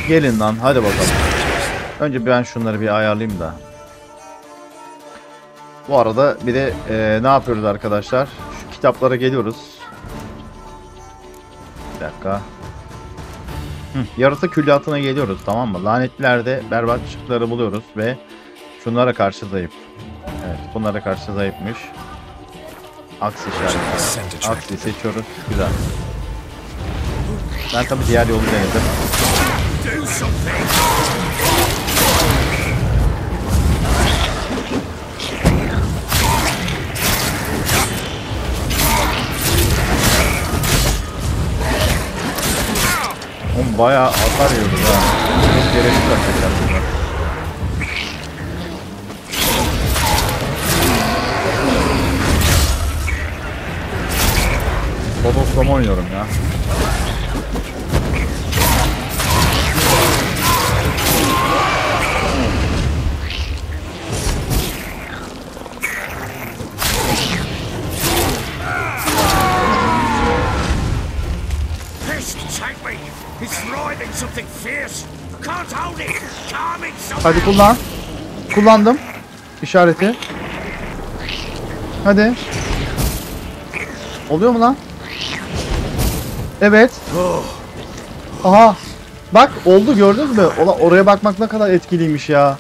Gelin lan, hadi bakalım. Önce ben şunları bir ayarlayayım da. Bu arada bir de ne yapıyoruz arkadaşlar? Şu kitaplara geliyoruz. Bir dakika. Yaratık külliyatına geliyoruz, tamam mı? Lanetlilerde berbat ışıkları buluyoruz ve şunlara karşı zayıf. Evet, bunlara karşı zayıfmış. Aksi işareti. Aksi seçiyoruz. Güzel. Ben tabii diğer yolu denedim. Oğlum bayağı atar yiyoruz ha. Çok gerekli hakikaten bunlar. Bodoslama oynuyorum ya. Hadi kullan. Kullandım işareti. Hadi. Oluyor mu lan? Evet. Aha. Bak oldu, gördünüz mü? Oraya bakmak ne kadar etkiliymiş ya.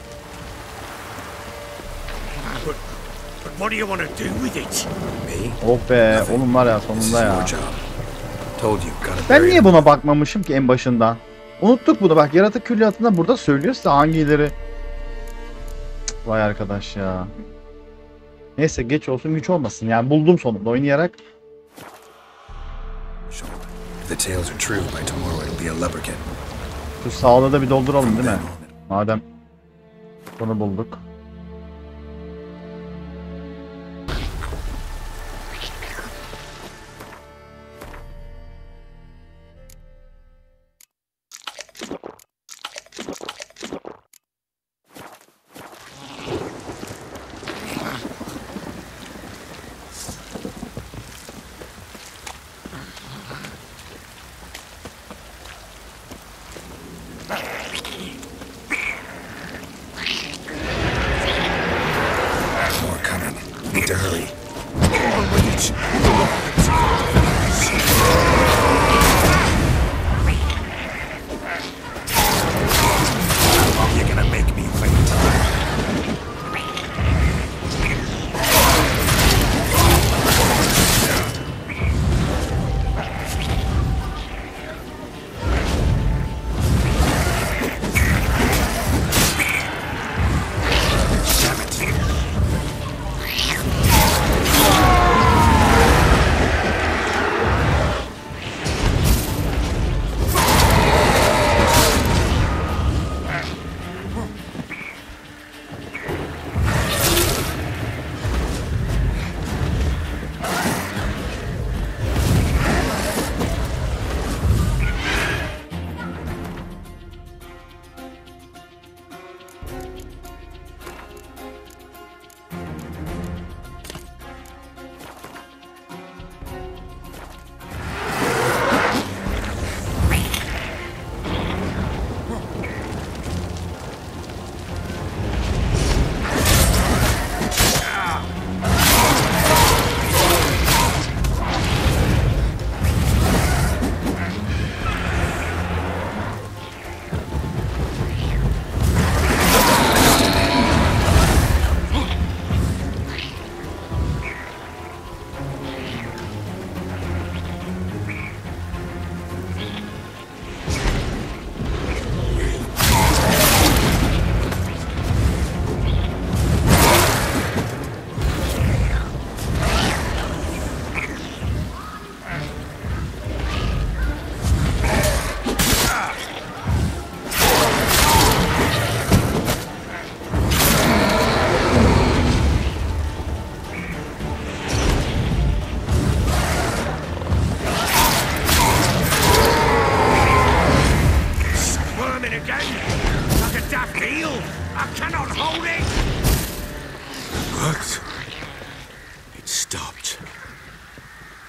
Oh be, oğlum var ya sonunda ya. Ben niye buna bakmamışım ki en başından? Unuttuk bunu, bak yaratık külliyatında burada söylüyor size hangileri. Vay arkadaş ya. Neyse, geç olsun güç olmasın yani, buldum sonunda oynayarak. Şu sağlığı da bir dolduralım değil mi? Madem bunu bulduk.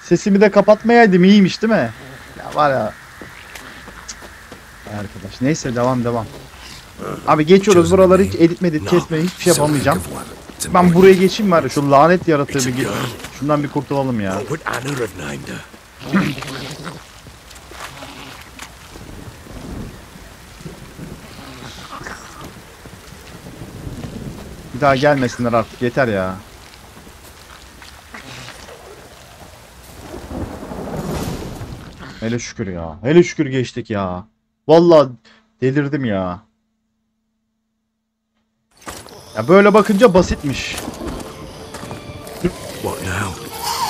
Sesimi de kapatmayaydım, iyiymiş değil mi? Ya var ya, Arkadaş neyse devam. Abi geçiyoruz buraları, hiç edit kesme, hiçbir şey yapamayacağım. Ben buraya geçeyim bari, şu lanet yaratığı bir şundan bir kurtulalım ya. Bir daha gelmesinler artık, yeter ya. Hele şükür ya. Hele şükür geçtik ya. Vallahi delirdim ya. Ya böyle bakınca basitmiş.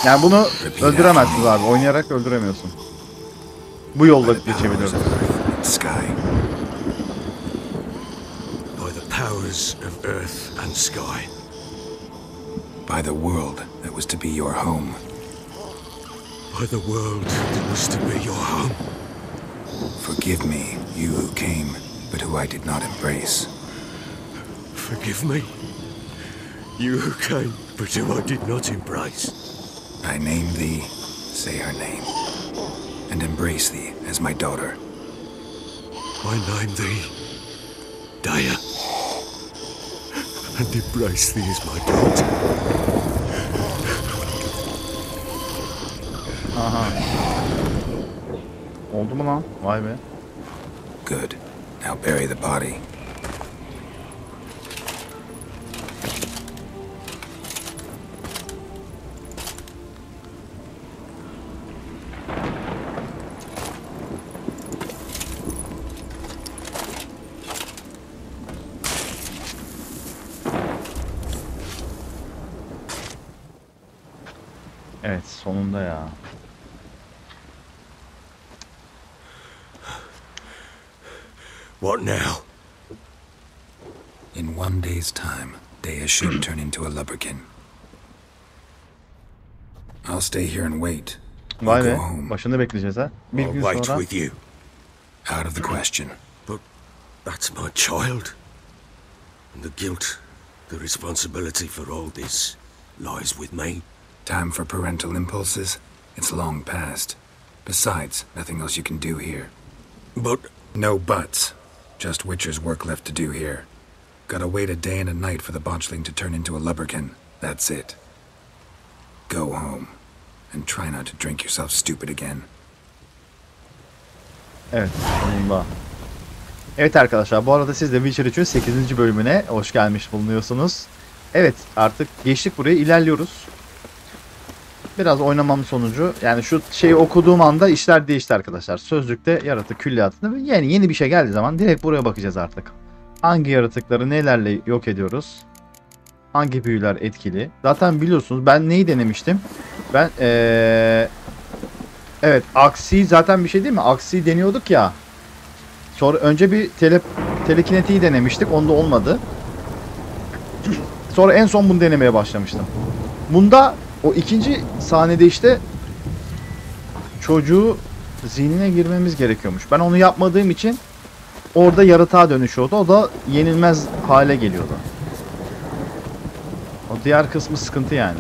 Yani bunu öldüremezsiniz abi. Oynayarak öldüremiyorsun. Bu yolda geçebiliyoruz. By the world that was to be your home. By the world that was to be your home. Forgive me, you who came, but who I did not embrace. Forgive me, you who came, but who I did not embrace. I name thee, say her name, and embrace thee as my daughter. I name thee, Daya, and embrace thee as my daughter. Aha. Oldu mu lan? Vay be. Good. Now bury the body. Evet, sonunda ya. What now? In 1 day's time, Daya should turn into a lubberkin. I'll stay here and wait. Vay be, başında bekleyeceğiz ha. Bir gün sonra. With you. Out of the question. But that's my child. And the guilt, the responsibility for all this lies with me. Time for parental impulses? It's long past. Besides, nothing else you can do here. But... No buts. Just Witcher's work left to do here. Gotta wait a day and a night for the botchling to turn into a lubberkin. That's it. Go home. And try not to drink yourself stupid again. Evet, sonunda. Evet arkadaşlar, bu arada siz de Witcher 3'ün 8. bölümüne hoş gelmiş bulunuyorsunuz. Evet, artık geçtik buraya, ilerliyoruz. Biraz oynamam sonucu, yani şu şeyi okuduğum anda işler değişti arkadaşlar. Sözlükte yaratık külliyatında yeni bir şey geldiği zaman direkt buraya bakacağız artık. Hangi yaratıkları nelerle yok ediyoruz? Hangi büyüler etkili? Zaten biliyorsunuz ben neyi denemiştim? Ben evet, aksi zaten bir şey değil mi? Aksi deniyorduk ya. Sonra önce bir telekinetiği denemiştik. Onda olmadı. Sonra en son bunu denemeye başlamıştım. Bunda o ikinci sahnede işte çocuğu zihnine girmemiz gerekiyormuş. Ben onu yapmadığım için orada yaratığa dönüşüyordu. O da yenilmez hale geliyordu. O diğer kısmı sıkıntı yani.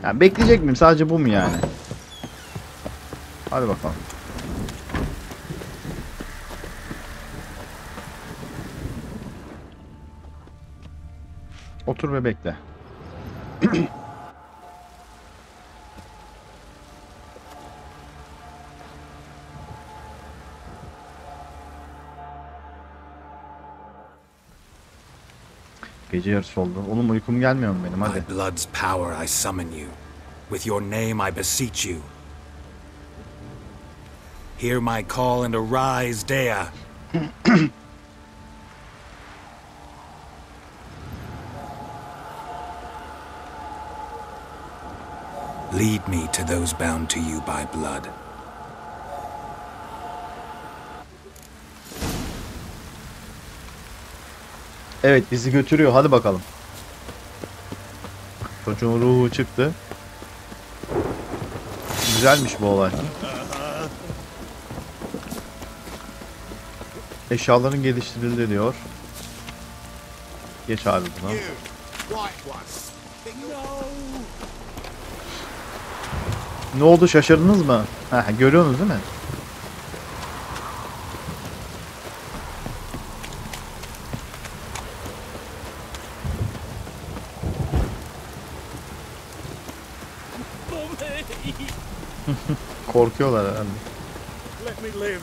Yani bekleyecek miyim? Sadece bu mu yani? Hadi bakalım. Otur ve bekle. Gece yarısı oldu. Oğlum uykum gelmiyor mu benim? Hadi. By blood's power I summon you. With your name I beseech you. Hear my call and arise, Dea. Lead me to those bound to you by blood. Evet, bizi götürüyor. Hadi bakalım. Çocuğun ruhu çıktı. Güzelmiş bu olay. Eşyaların geliştirildi diyor. Geç abi buna. Ne oldu, şaşırdınız mı? Heh, görüyorsunuz değil mi? Korkuyorlar herhalde. Let me live.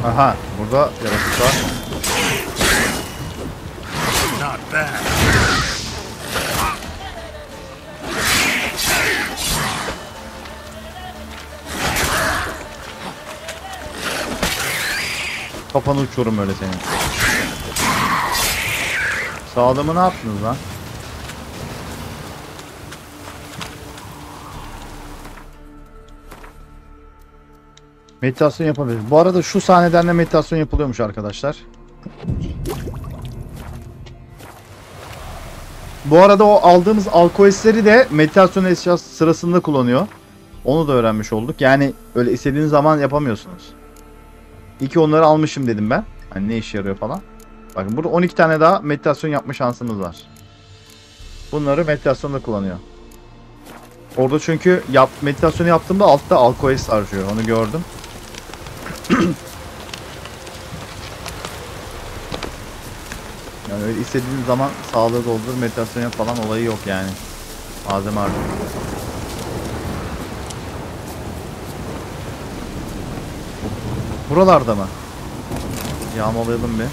Aha, burada yaratık var. Not bad. Kafanı uçuyorum öyle senin. Sağ adamı ne yaptınız lan? Meditasyon yapabiliriz. Bu arada şu sahneden de meditasyon yapılıyormuş arkadaşlar. Bu arada o aldığımız alkoholistleri de meditasyon eşyası sırasında kullanıyor. Onu da öğrenmiş olduk. Yani öyle istediğiniz zaman yapamıyorsunuz. İyi ki onları almışım dedim ben. Hani ne işe yarıyor falan. Bakın burada 12 tane daha meditasyon yapma şansımız var. Bunları meditasyonda kullanıyor. Orada çünkü meditasyonu yaptığımda altta alkoholist harcıyor. Onu gördüm. Yani öyle istediğiniz zaman sağlığı doldur, meditasyon yap falan olayı yok yani. Malzeme harcıyor. Buralarda mı? Yağmalayalım bir.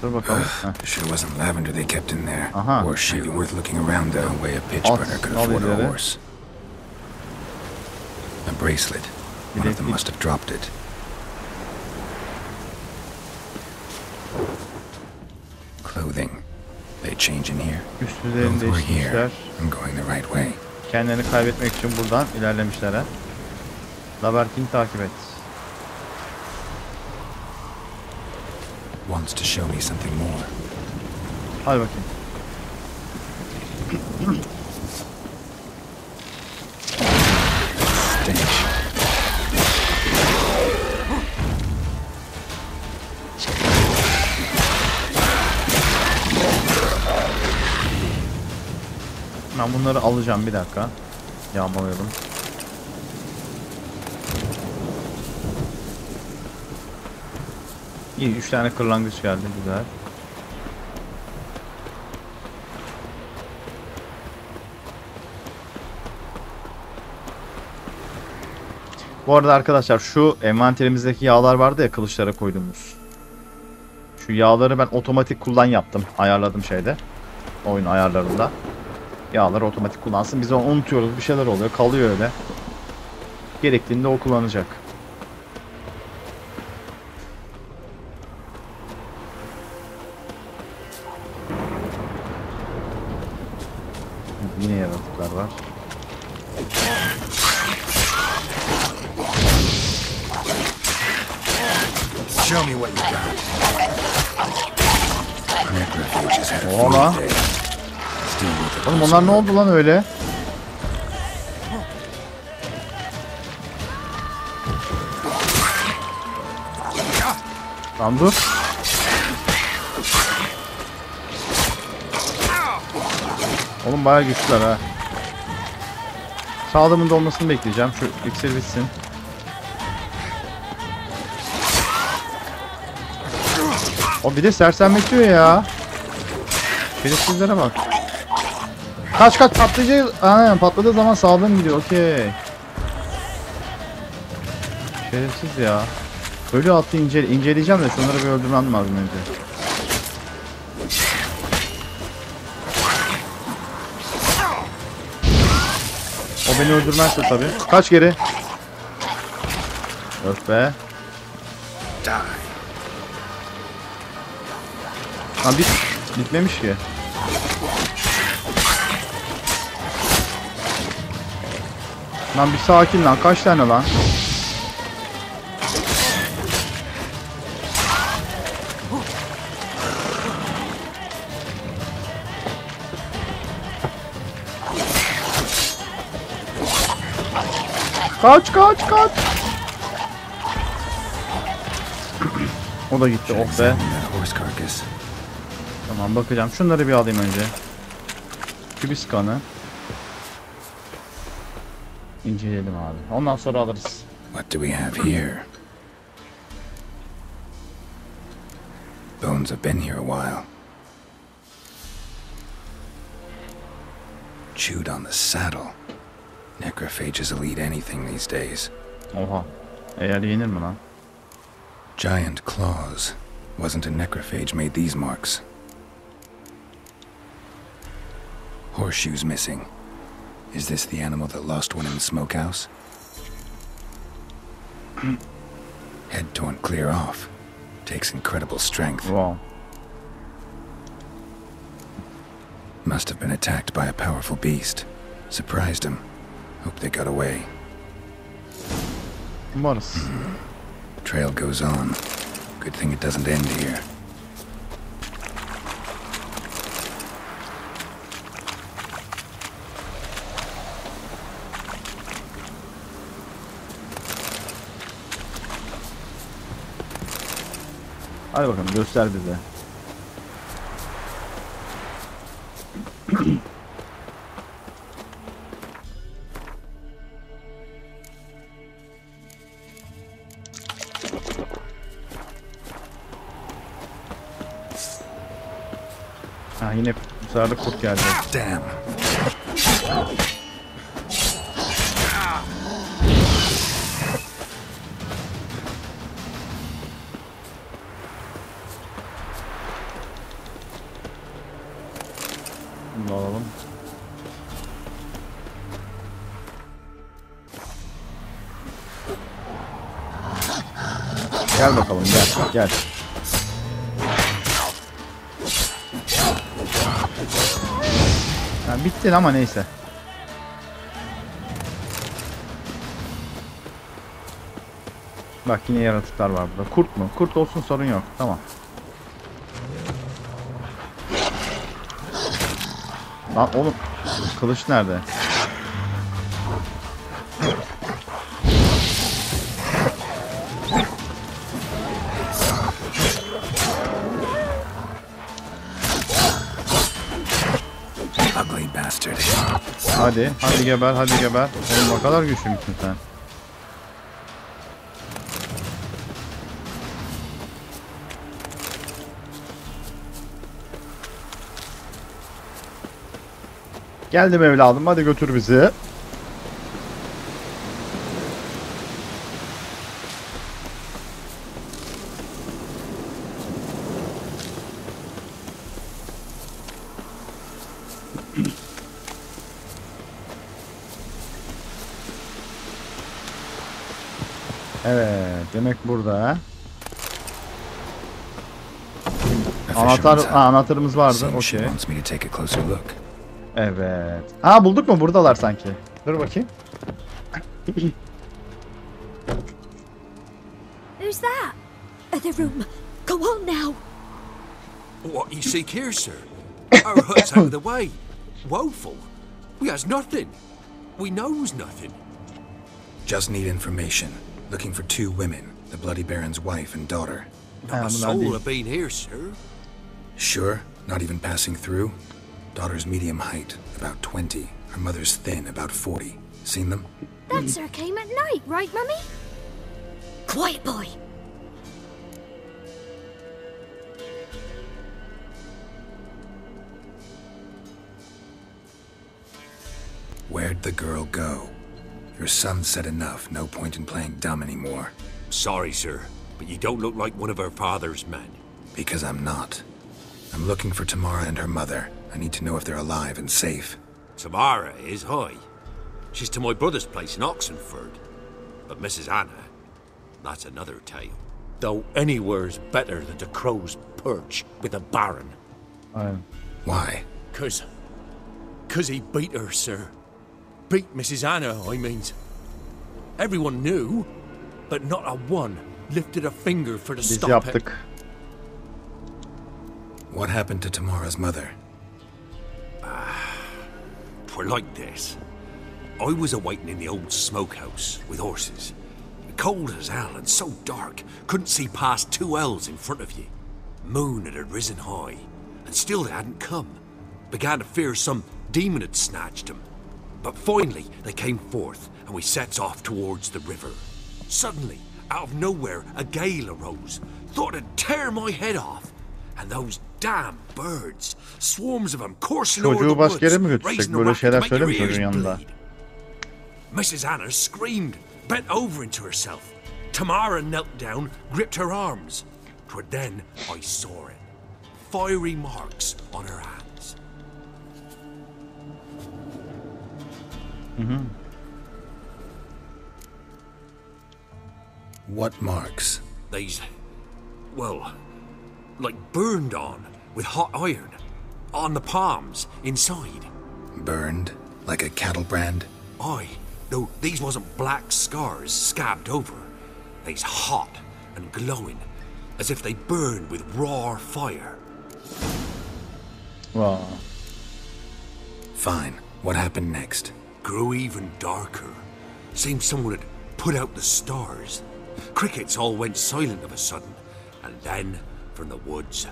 Dur bakalım. Sure wasn't lavender they kept in there. Aha. Or maybe worth looking around the way a pitch burner could afford a horse. A bracelet. One of them must have dropped it. Clothing. They change in here. Üstlerini değiştirmişler. I'm going the right way. Kendilerini kaybetmek için buradan ilerlemişler ha. Labert'ini takip et. Wants to show me something more. Hadi bakayım. Ben bunları alacağım, bir dakika. Yağmalayalım. İyi, 3 tane kırlangıç geldi, güzel. Bu arada arkadaşlar şu envanterimizdeki yağlar vardı ya, kılıçlara koyduğumuz. Şu yağları ben otomatik kullan yaptım. Ayarladım şeyde. Oyun ayarlarında. Yağları otomatik kullansın. Biz onu unutuyoruz. Bir şeyler oluyor. Kalıyor öyle. Gerektiğinde o kullanacak. Yine yaratıklar var. Show me what you got. Oha. Oğlum onlar ne oldu lan öyle? Tamam dur. Oğlum bayağı güçlüler ha. Sağlığımın dolmasını bekleyeceğim. Şu iksir bitsin. O bir de sersemletiyor ya. Şerefsizlere bak. Kaç patlayacak. Aynen, patladığı zaman sağlığım gidiyor. Okey. Şerefsiz ya. Ölü atı inceleyeceğim de şunları bir öldürmem lazım önce. O beni öldürmezse tabii. Kaç geri. Öf be. Lan bitmemiş ki. Lan bir sakin lan. Kaç tane lan? Kaç kaç kaç. O da gitti. Oh be. Tamam bakacağım. Şunları bir alayım önce. Kübis kanı. İnceleyelim abi. Ondan sonra alırız. What do we have here? Bones have been here a while. Chewed on the saddle. Necrophages will eat anything these days. Oha. Eğer yenir mi lan? Giant claws. Wasn't a necrophage made these marks. Horseshoes missing. Is this the animal that lost one in the smokehouse? Head torn clear off. Takes incredible strength. Wow. Must have been attacked by a powerful beast. Surprised him. Hope they got away. Umarız. Trail goes on. Good thing it doesn't end here. Hadi bakalım göster bize. Ha yine bu sefer de kurt geldi. Damn. Bunu da alalım. Gel bakalım gel. Ha, bittin ama neyse. Bak yine yaratıklar var burada. Kurt mu? Kurt olsun sorun yok. Tamam. Lan oğlum kılıç nerede? Ugly bastard. Hadi geber, hadi geber. Oğlum ne kadar güçlü müsün sen? Geldim evladım, hadi götür bizi. Evet, demek burada. Anahtarımız vardı. Okey. Evet. Aa bulduk mu? Buradalar sanki. Dur bakayım. Who's that? Other room. Go on now. What you seek here, sir? Our hut's out of the way. Woeful. We has nothing. We knows nothing. Just need information. Looking for two women, the Bloody Baron's wife and daughter. Not a soul have been here, sir. Sure? Not even passing through? Daughter's medium height, about 20. Her mother's thin, about 40. Seen them? That sir came at night, right, Mummy? Quiet, boy. Where'd the girl go? Your son said enough. No point in playing dumb anymore. Sorry, sir, but you don't look like one of her father's men. Because I'm not. I'm looking for Tamara and her mother. I need to know if they're alive and safe. Tamara is high. She's to my brother's place in Oxenford. But Mrs. Anna, that's another tale. Though anywhere's better than the crow's perch with a baron. Why? 'Cause he beat her, sir. Beat Mrs. Anna, I means. Everyone knew, but not a one lifted a finger for to Biz stop yaptık. it. What happened to Tamara's mother? Twere like this. I was awaiting in the old smokehouse with horses. Cold as hell and so dark, couldn't see past 2 ells in front of you. Moon had risen high, and still they hadn't come. Began to fear some demon had snatched them. But finally they came forth, and we sets off towards the river. Suddenly, out of nowhere, a gale arose. Thought it'd tear my head off. And those damn birds, swarms of them coursing over the Çocuğu başka yere mi woods, götürsek? raising a Böyle racket to şeyler make your söyleme ears çocuğun yanında. bleed. Mrs. Anna screamed, bent over into herself. Tamara knelt down, gripped her arms. 'Twas then I saw it. Fiery marks on her hands. What marks? These, well, like burned on with hot iron. On the palms, inside. Burned? Like a cattle brand? Aye, though these wasn't black scars scabbed over. They's hot and glowing, as if they burned with raw fire. Wow. Fine. What happened next? Grew even darker. Seemed someone had put out the stars. Crickets all went silent of a sudden, and then, from the woods,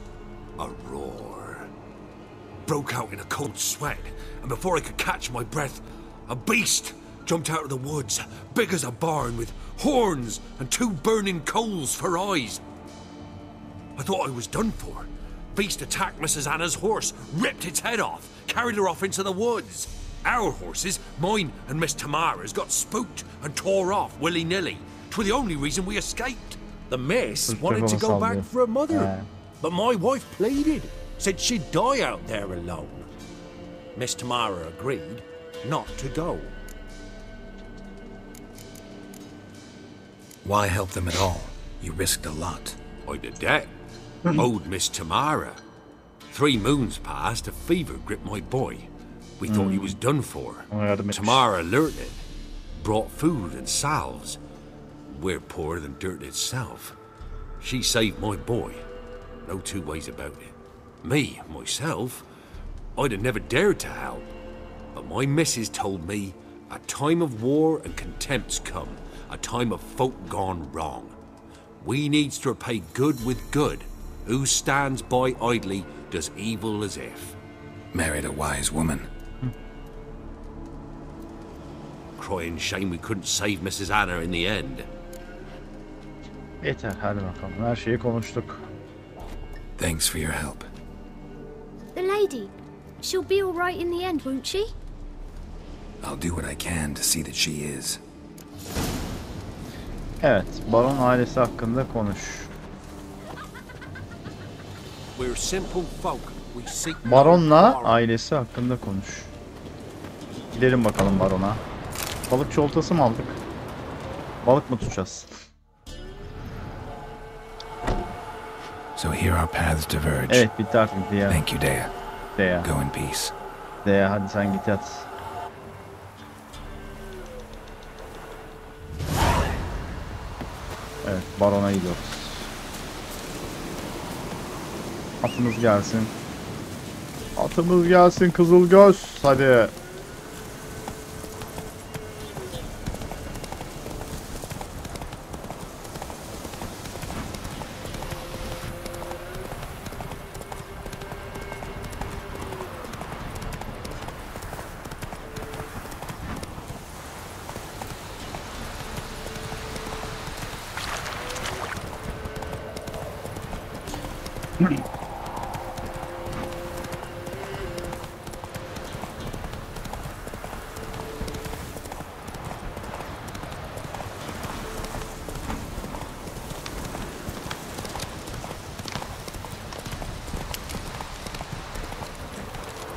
a roar. Broke out in a cold sweat, and before I could catch my breath, a beast jumped out of the woods, big as a barn, with horns and 2 burning coals for eyes. I thought I was done for. Beast attacked Mrs. Anna's horse, ripped its head off, carried her off into the woods. Our horses, mine and Miss Tamara's, got spooked and tore off willy-nilly. 'Twas the only reason we escaped. The miss wanted to go back for her mother, but my wife pleaded, said she'd die out there alone. Miss Tamara agreed not to go. Why help them at all? You risked a lot. I did that. Owed Miss Tamara. 3 moons passed, a fever gripped my boy. We thought he was done for. Tamara learnt it. Brought food and salves. We're poorer than dirt itself. She saved my boy. No 2 ways about it. Me, myself, I'd have never dared to help. But my missus told me a time of war and contempt's come. A time of folk gone wrong. We needs to repay good with good. Who stands by idly does evil as if. Married a wise woman. Crying shame we couldn't save Mrs. Anna in the end. Yeter, hadi bakalım. Her şeyi konuştuk. Thanks for your help. The lady, she'll be all right in the end, won't she? I'll do what I can to see that she is. Evet, Baron ailesi hakkında konuş. We're simple folk. We seek Baron'la ailesi hakkında konuş. Gidelim bakalım Baron'a. Balıkçı oltası mı aldık? Balık mı tutacağız? So here our paths diverge. Evet, bitti artık Dünya. Thank you, Dea. Dea. Go in peace. Dea, hadi sen git yat. Evet, Baron'a gidiyoruz. Atımız gelsin. Atımız gelsin Kızılgöz. Hadi.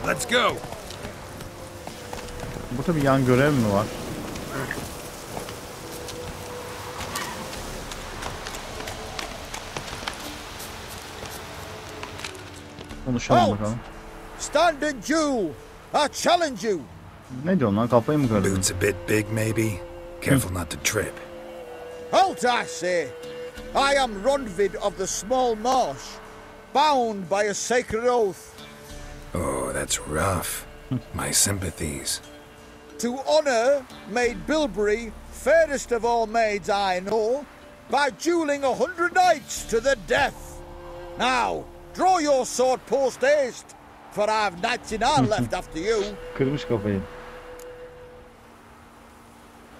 Let's go. Burada bir yan görev mi var? Konuşalım bakalım. Stand in Jew! I challenge you! Ne diyorsun lan, kafayı mı kırdın? Boots a bit big, maybe. Careful not to trip. Halt, I say! I am Rundvid of the Small Marsh, bound by a sacred oath. Oh, that's rough. My sympathies. to honor Maid Bilberry, fairest of all maids I know, by dueling 100 knights to the death. Now, draw your sword post haste, for I've knights in all left after you. Kırmış kafayı.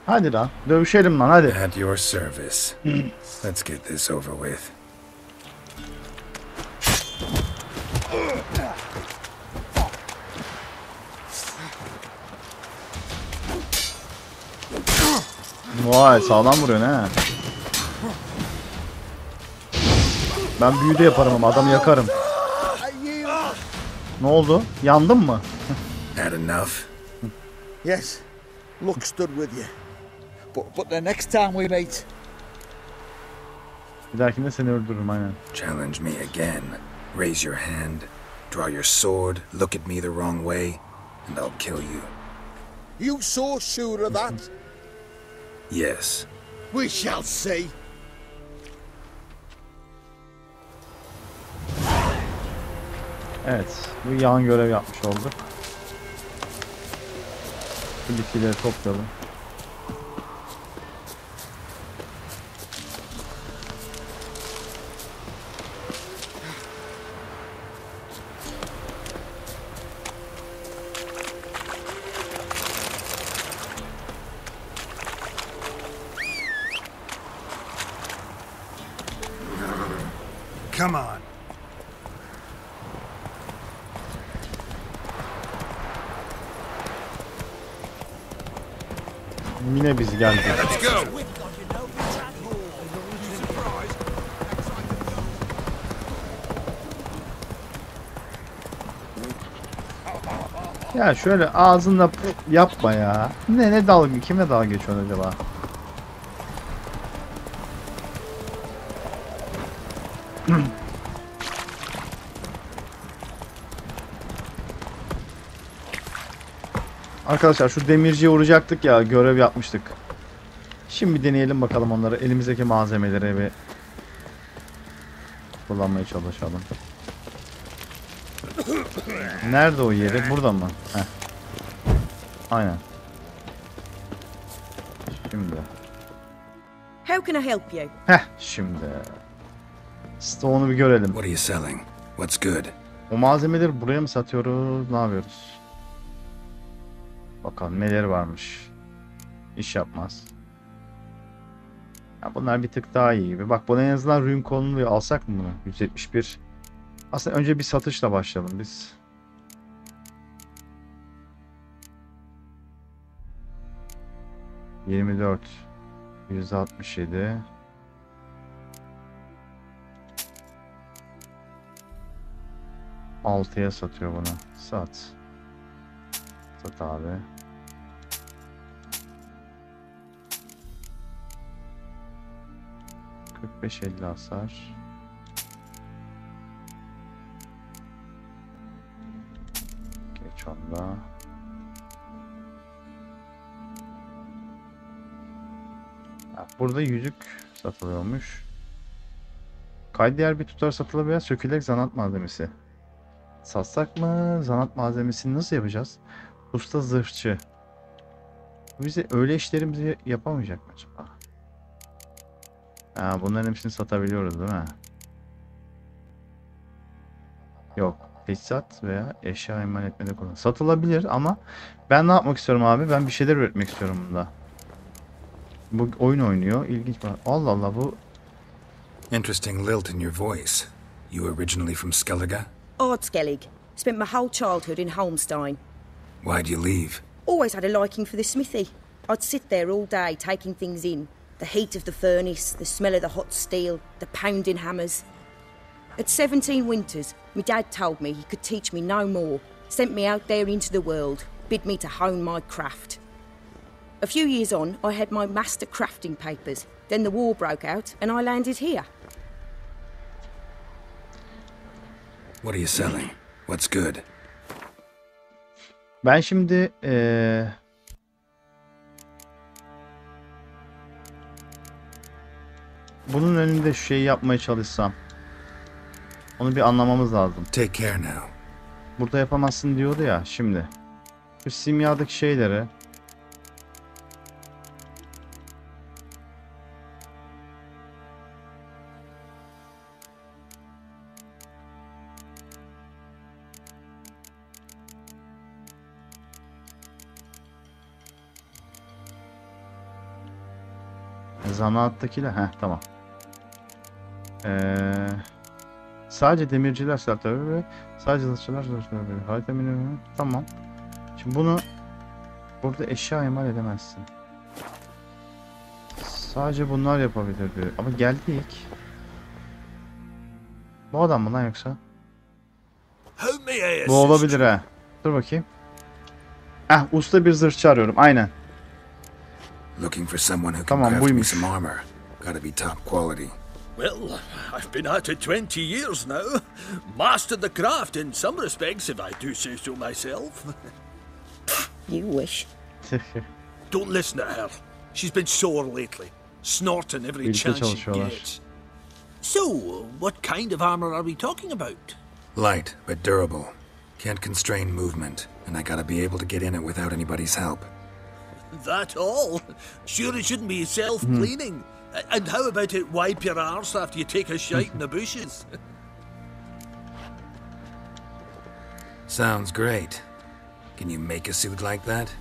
Hadi lan, dövüşelim lan hadi. At your service. Let's get this over with. Vay sağlam vuruyorsun he. Ben büyü de yaparım ama adamı yakarım. Ne oldu? Yandın mı? Had enough? Yes, luck stood with you. But the next time we meet... Bir dahakinde seni öldürürüm aynen. Challenge me again. Raise your hand. Draw your sword. Look at me the wrong way. And I'll kill you. You so sure of that? Yes. We shall see. Evet. Bu yan görev yapmış olduk. Bu bitkileri toplayalım. Come on. Yine biz geldik. Let's go. Ya şöyle ağzında yapma ya. Ne dalga, kime dalga geçiyorsun acaba? Arkadaşlar şu demirciye uğrayacaktık ya, görev yapmıştık. Şimdi deneyelim bakalım onları. Elimizdeki malzemeleri bir kullanmaya çalışalım. Nerede o yeri? Burada mı? Heh. Aynen. Şimdi. How can I help you? Heh, şimdi. Stone'u bir görelim. What are you selling? What's good? O malzemeleri buraya mı satıyoruz? Ne yapıyoruz? Bakalım neleri varmış. İş yapmaz. Ya bunlar bir tık daha iyi gibi. Bak bunu en azından rün konuluyor. Alsak mı bunu? 171. Aslında önce bir satışla başlayalım biz. ...24... ...167... ...6'ya satıyor bunu. Sat. Sat abi. ...45-50 hasar. Geç onda. Burada yüzük satılıyormuş. Kaydiyer bir tutar satılabilen sökülek zanat malzemesi. Satsak mı? Zanat malzemesini nasıl yapacağız? Usta zırhçı. Bize öyle işlerimizi yapamayacak mı acaba? Ha, bunların hepsini satabiliyoruz değil mi? Yok. Teçhizat veya eşya emanet etmede kullan. Satılabilir ama ben ne yapmak istiyorum abi? Ben bir şeyler üretmek istiyorum bunda. Bu oyun oynuyor. İlginç var. Allah Allah bu. Interesting lilt in your voice. You originally from Skellige? Ardskellig. Spent my whole childhood in Holmstein. Why'd you leave? Always had a liking for the smithy. I'd sit there all day taking things in. The heat of the furnace, the smell of the hot steel, the pounding hammers. At 17 winters, my dad told me he could teach me no more. Sent me out there into the world, bid me to hone my craft. A few years on, I had my master crafting papers. Then the war broke out and I landed here. What are you selling? What's good? Ben şimdi bunun önünde şu şeyi yapmaya çalışsam. Onu bir anlamamız lazım. Take care now. Burada yapamazsın diyordu ya şimdi. Şu simyadaki şeyleri Zanaattakiler. Heh, tamam. Sadece demirciler saldırdı ve sadece hızlılar saldırdı. Harita menü. Tamam. Şimdi bunu burada eşya imal edemezsin. Sadece bunlar yapabilir diyor. Ama geldik. Bu adam mı lan yoksa? Bu olabilir ha. Dur bakayım. Usta bir zırhçı arıyorum. Aynen. Looking for someone who can Tamam, craft me buymuş. some armor. Gotta be top quality. Well, I've been at it 20 years now. Mastered the craft in some respects, if I do say so myself. You wish. Don't listen to her. She's been sore lately, snorting every Birlikte chance she çalışıyorlar. gets. So, what kind of armor are we talking about? Light, but durable. Can't constrain movement, and I gotta be able to get in it without anybody's help. That all? Sure it shouldn't be self-cleaning. And how about it wipe your arse after you take a shite in the bushes? Sounds great. Can you make a suit like that?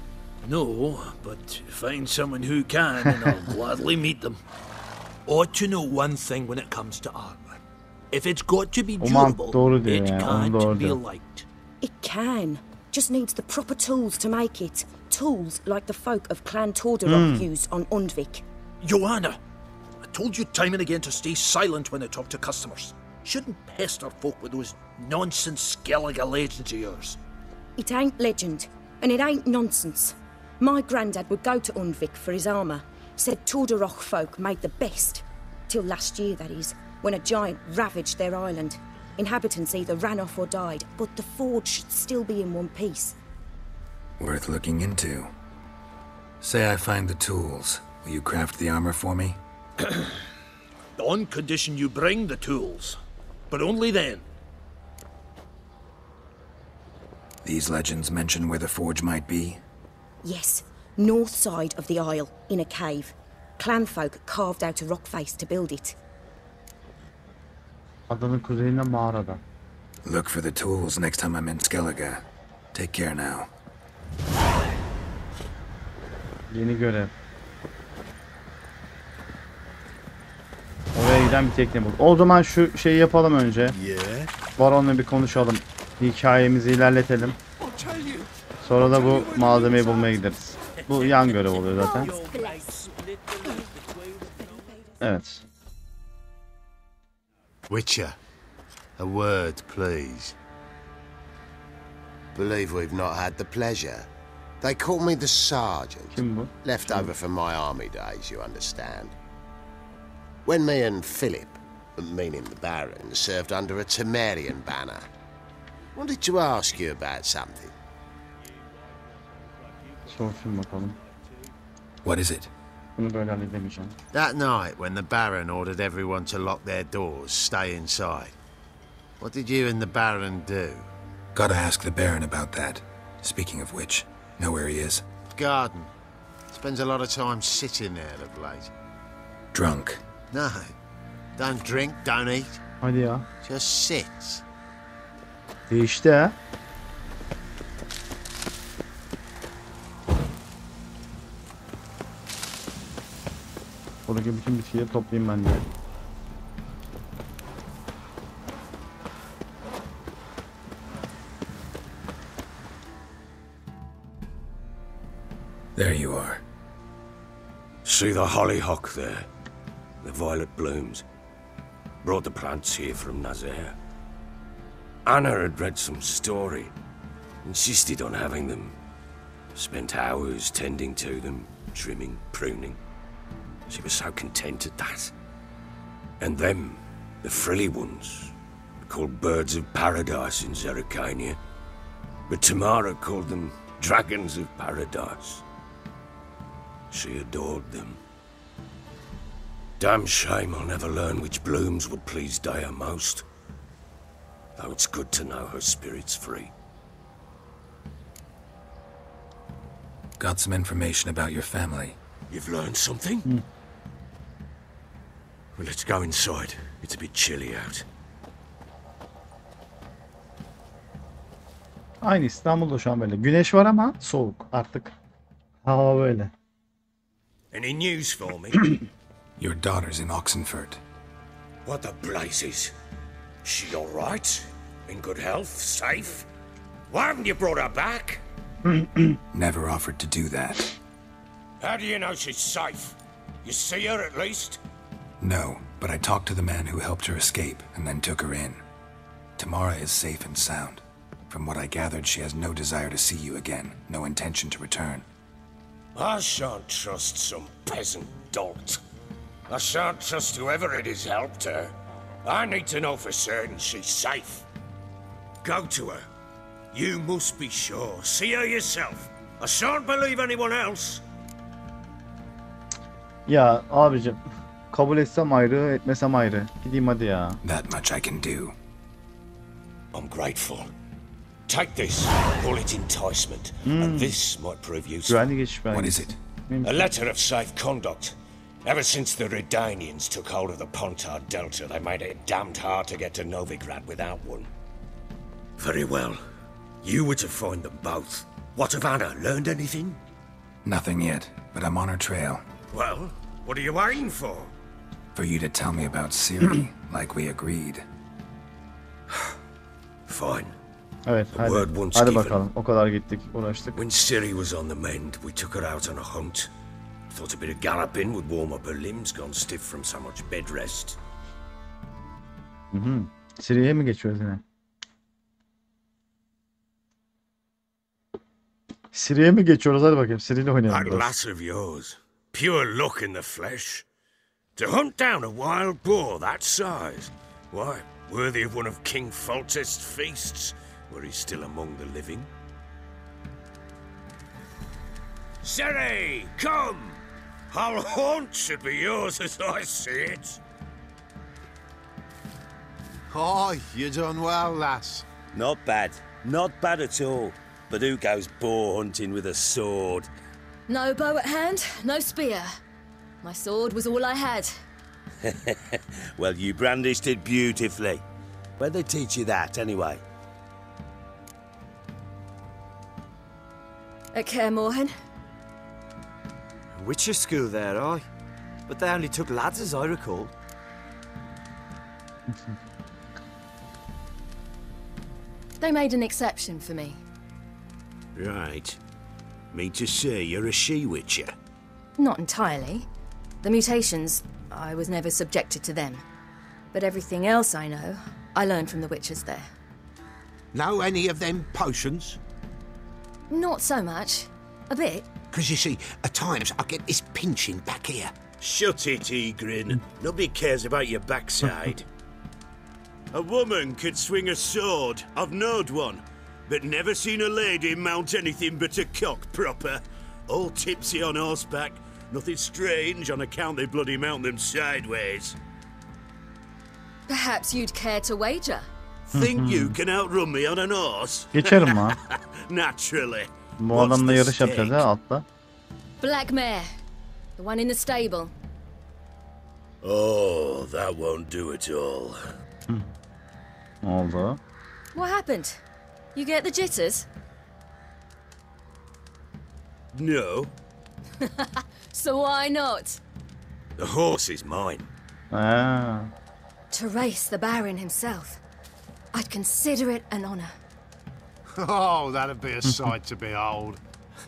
No, but find someone who can and I'll gladly meet them. Ought to know one thing when it comes to armor. If it's got to be durable, it can't be light. It can. Just needs the proper tools to make it. Tools like the folk of Clan Tordarok used on Undvik. Joanna, I told you time and again to stay silent when they talk to customers. Shouldn't pester folk with those nonsense Skellige legends of yours. It ain't legend, and it ain't nonsense. My granddad would go to Undvik for his armour. Said Tordarok folk made the best. Till last year, that is, when a giant ravaged their island. Inhabitants either ran off or died, but the forge should still be in one piece. Worth looking into. Say I find the tools. Will you craft the armor for me? On condition you bring the tools. But only then. These legends mention where the forge might be? Yes, north side of the isle, in a cave. Clanfolk carved out a rock face to build it. Adanın kuzeyinde mağarada. Look for the tools next time I'm in Skellige. Take care now. Yeni görev. Oraya giden bir tekne bul. O zaman şu şeyi yapalım önce. Baron'la bir konuşalım. Hikayemizi ilerletelim. Sonra da bu malzemeyi bulmaya gideriz. Bu yan görev oluyor zaten. Evet. Witcher, a word, please. Believe we've not had the pleasure. They call me the Sergeant. Kim bu? Left over from my army days, you understand. When me and Philip, meaning the Baron, served under a Temerian banner. Wanted to ask you about something. Sorsun bakalım. What is it? Bunu böyle halledemeyeceğim. That night when the Baron ordered everyone to lock their doors, stay inside. What did you and the Baron do? Gotta ask the Baron about that. Speaking of which, know where he is? Garden. Spends a lot of time sitting there of late. Drunk. No. Don't drink, don't eat. Hadi ya. Just sits. Değişti ha. Buradaki bütün bitkileri toplayayım ben de. There you are. See the hollyhock there? The violet blooms. Brought the plants here from Nazaire. Anna had read some story. Insisted on having them. Spent hours tending to them, trimming, pruning. She was so content at that. And them, the frilly ones, called birds of paradise in Zerrikania. But Tamara called them dragons of paradise. She adored them. Damn shame I'll never learn which blooms would please Dea most. Though it's good to know her spirit's free. Got some information about your family. You've learned something? Well, let's go inside. It's a bit chilly out. Aynı İstanbul'da şu an böyle. Güneş var ama soğuk artık. Hava böyle. Any news for me? Your daughter's in Oxenford. What the blazes? She all right? In good health? Safe? Why haven't you brought her back? Never offered to do that. How do you know she's safe? You see her at least? No, but I talked to the man who helped her escape and then took her in. Tamara is safe and sound. From what I gathered, she has no desire to see you again, no intention to return. I shan't trust some peasant dolt. I shan't trust whoever it is helped her. I need to know for certain she's safe. Go to her. You must be sure. See her yourself. I shan't believe anyone else. Ya abicim, kabul etsem ayrı, etmesem ayrı. Gideyim hadi ya. That much I can do. I'm grateful. Take this. Call it enticement. And this might prove useful. Güvenli geçiş belgesi. What is it? A letter of safe conduct. Ever since the Redanians took hold of the Pontar Delta, they made it damned hard to get to Novigrad without one. Very well. You were to find them both. What of Anna? Learned anything? Nothing yet, but I'm on her trail. Well, what are you waiting for? For you to tell me about Ciri, like we agreed. Fine. Evet, hadi. Word once Hadi given. bakalım. O kadar gittik, uğraştık. When Ciri was on the mend, we took her out on a hunt. Thought a bit of galloping would warm up her limbs, gone stiff from so much bed rest. Ciri'ye mi geçiyoruz yine? Ciri'ye mi geçiyoruz? Hadi bakayım. Ciri'yle oynayalım That biraz. lass of yours, pure luck in the flesh. To hunt down a wild boar that size, why, worthy of one of King Foltest's feasts, were he still among the living. Ciri, come! Our haunt should be yours as I see it. Oh, you done well, lass. Not bad. Not bad at all. But who goes boar hunting with a sword? No bow at hand, no spear. My sword was all I had. Well, you brandished it beautifully. Where'd they teach you that, anyway? At Kaer Morhen. Witcher school there, aye. But they only took lads, as I recall. They made an exception for me. Right. Mean to say you're a she-witcher? Not entirely. The mutations, I was never subjected to them. But everything else I know, I learned from the witches there. Know any of them potions? Not so much. A bit. Because you see, at times I get this pinching back here. Shut it, Egrin. Nobody cares about your backside. A woman could swing a sword. I've knowed one. But never seen a lady mount anything but a cock proper. All tipsy on horseback. Nothing strange on account they bloody mount them sideways. Perhaps you'd care to wager? Think you can outrun me on an horse? Geçerim lan. Naturally. Bu adamla yarış yapacağız ha atla. Black mare. The one in the stable. Oh, that won't do at all. Ne oldu? What happened? You get the jitters? No. So why not? The horse is mine. Ha. To race the Baron himself. I'd consider it an honour. Oh, that'd be a sight to behold.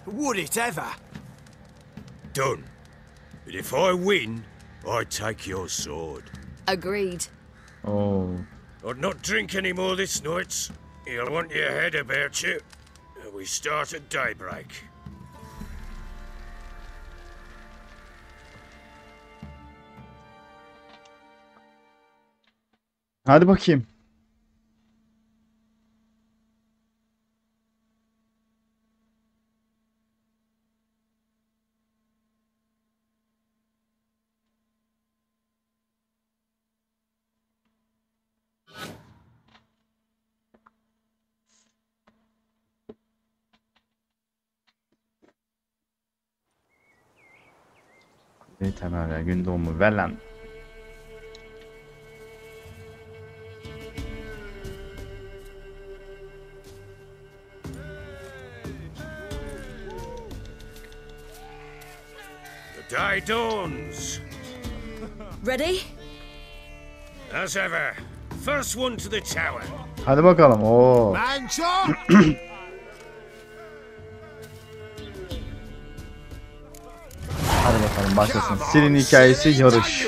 Would it ever? Done. But if I win, I take your sword. Agreed. Oo. I'd not drink any more this night. You'll want your head about you. We start at daybreak. Hadi bakayım. TAMARA gün doğumu ver lan. The day dawns. Ready? As ever. First one to the tower. Hadi bakalım. Oo. Hadi bakalım başlasın. Sir'in hikayesi yarış.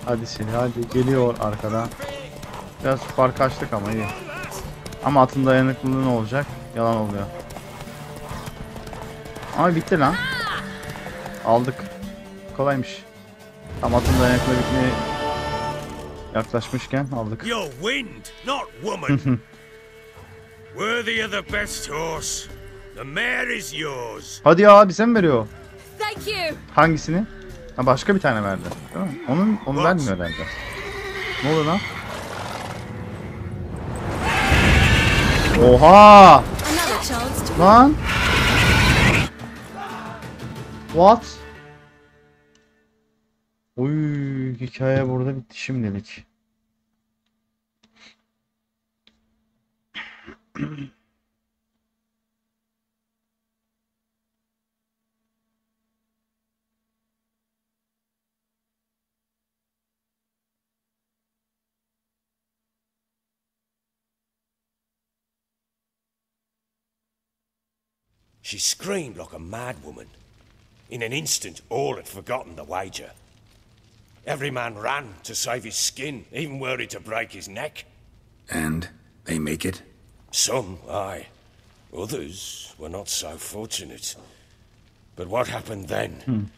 Hadi Sir, hadi geliyor arkadan. Biraz fark açtık ama iyi. Ama atın dayanıklılığı ne olacak? Yalan oluyor. Ama bitti lan. Aldık. Kolaymış. Tam atın dayanıklılığı bitmeye yaklaşmışken aldık. Your wind, not woman. Worthy of the best horse. The mare is yours. Hadi ya, bize mi veriyor? Thank you. Hangisini? Ha, başka bir tane verdi. Değil mi? Onu vermiyor herhalde. Ne oluyor lan? Oha! Lan! What? Uy, hikaye burada bitti şimdilik. She screamed like a mad woman. In an instant, all had forgotten the wager. Every man ran to save his skin, even were it to break his neck. And they make it? Some, aye. Others were not so fortunate. But what happened then?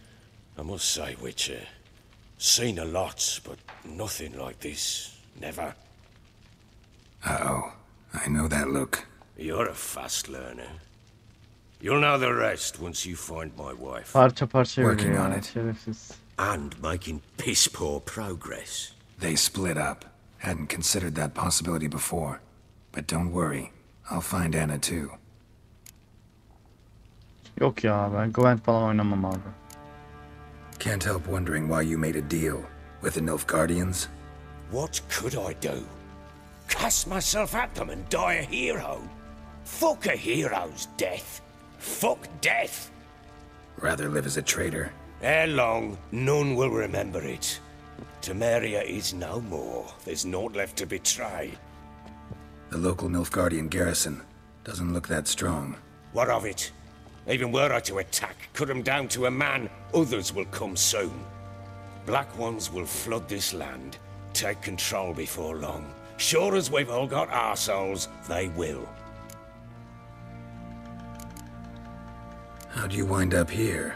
I must say, Witcher, seen a lot, but nothing like this. Never. Uh-oh. I know that look. You're a fast learner. You'll know the rest once you find my wife. Parça parça Working veriyor on ya, it. şerefsiz. And making piss-poor progress. They split up. Hadn't considered that possibility before. But don't worry. I'll find Anna too. Yok ya, ben Gwent falan oynamam abi. Can't help wondering why you made a deal with the Nilfgaardians. What could I do? Cast myself at them and die a hero? Fuck a hero's death. Fuck death. Rather live as a traitor. Ere long, none will remember it. TAMARA is no more. There's naught left to betray. The local Nilfgaardian garrison doesn't look that strong. What of it? Even were I to attack, cut them down to a man, others will come soon. Black ones will flood this land, take control before long. Sure as we've all got arseholes, they will. How'd you wind up here?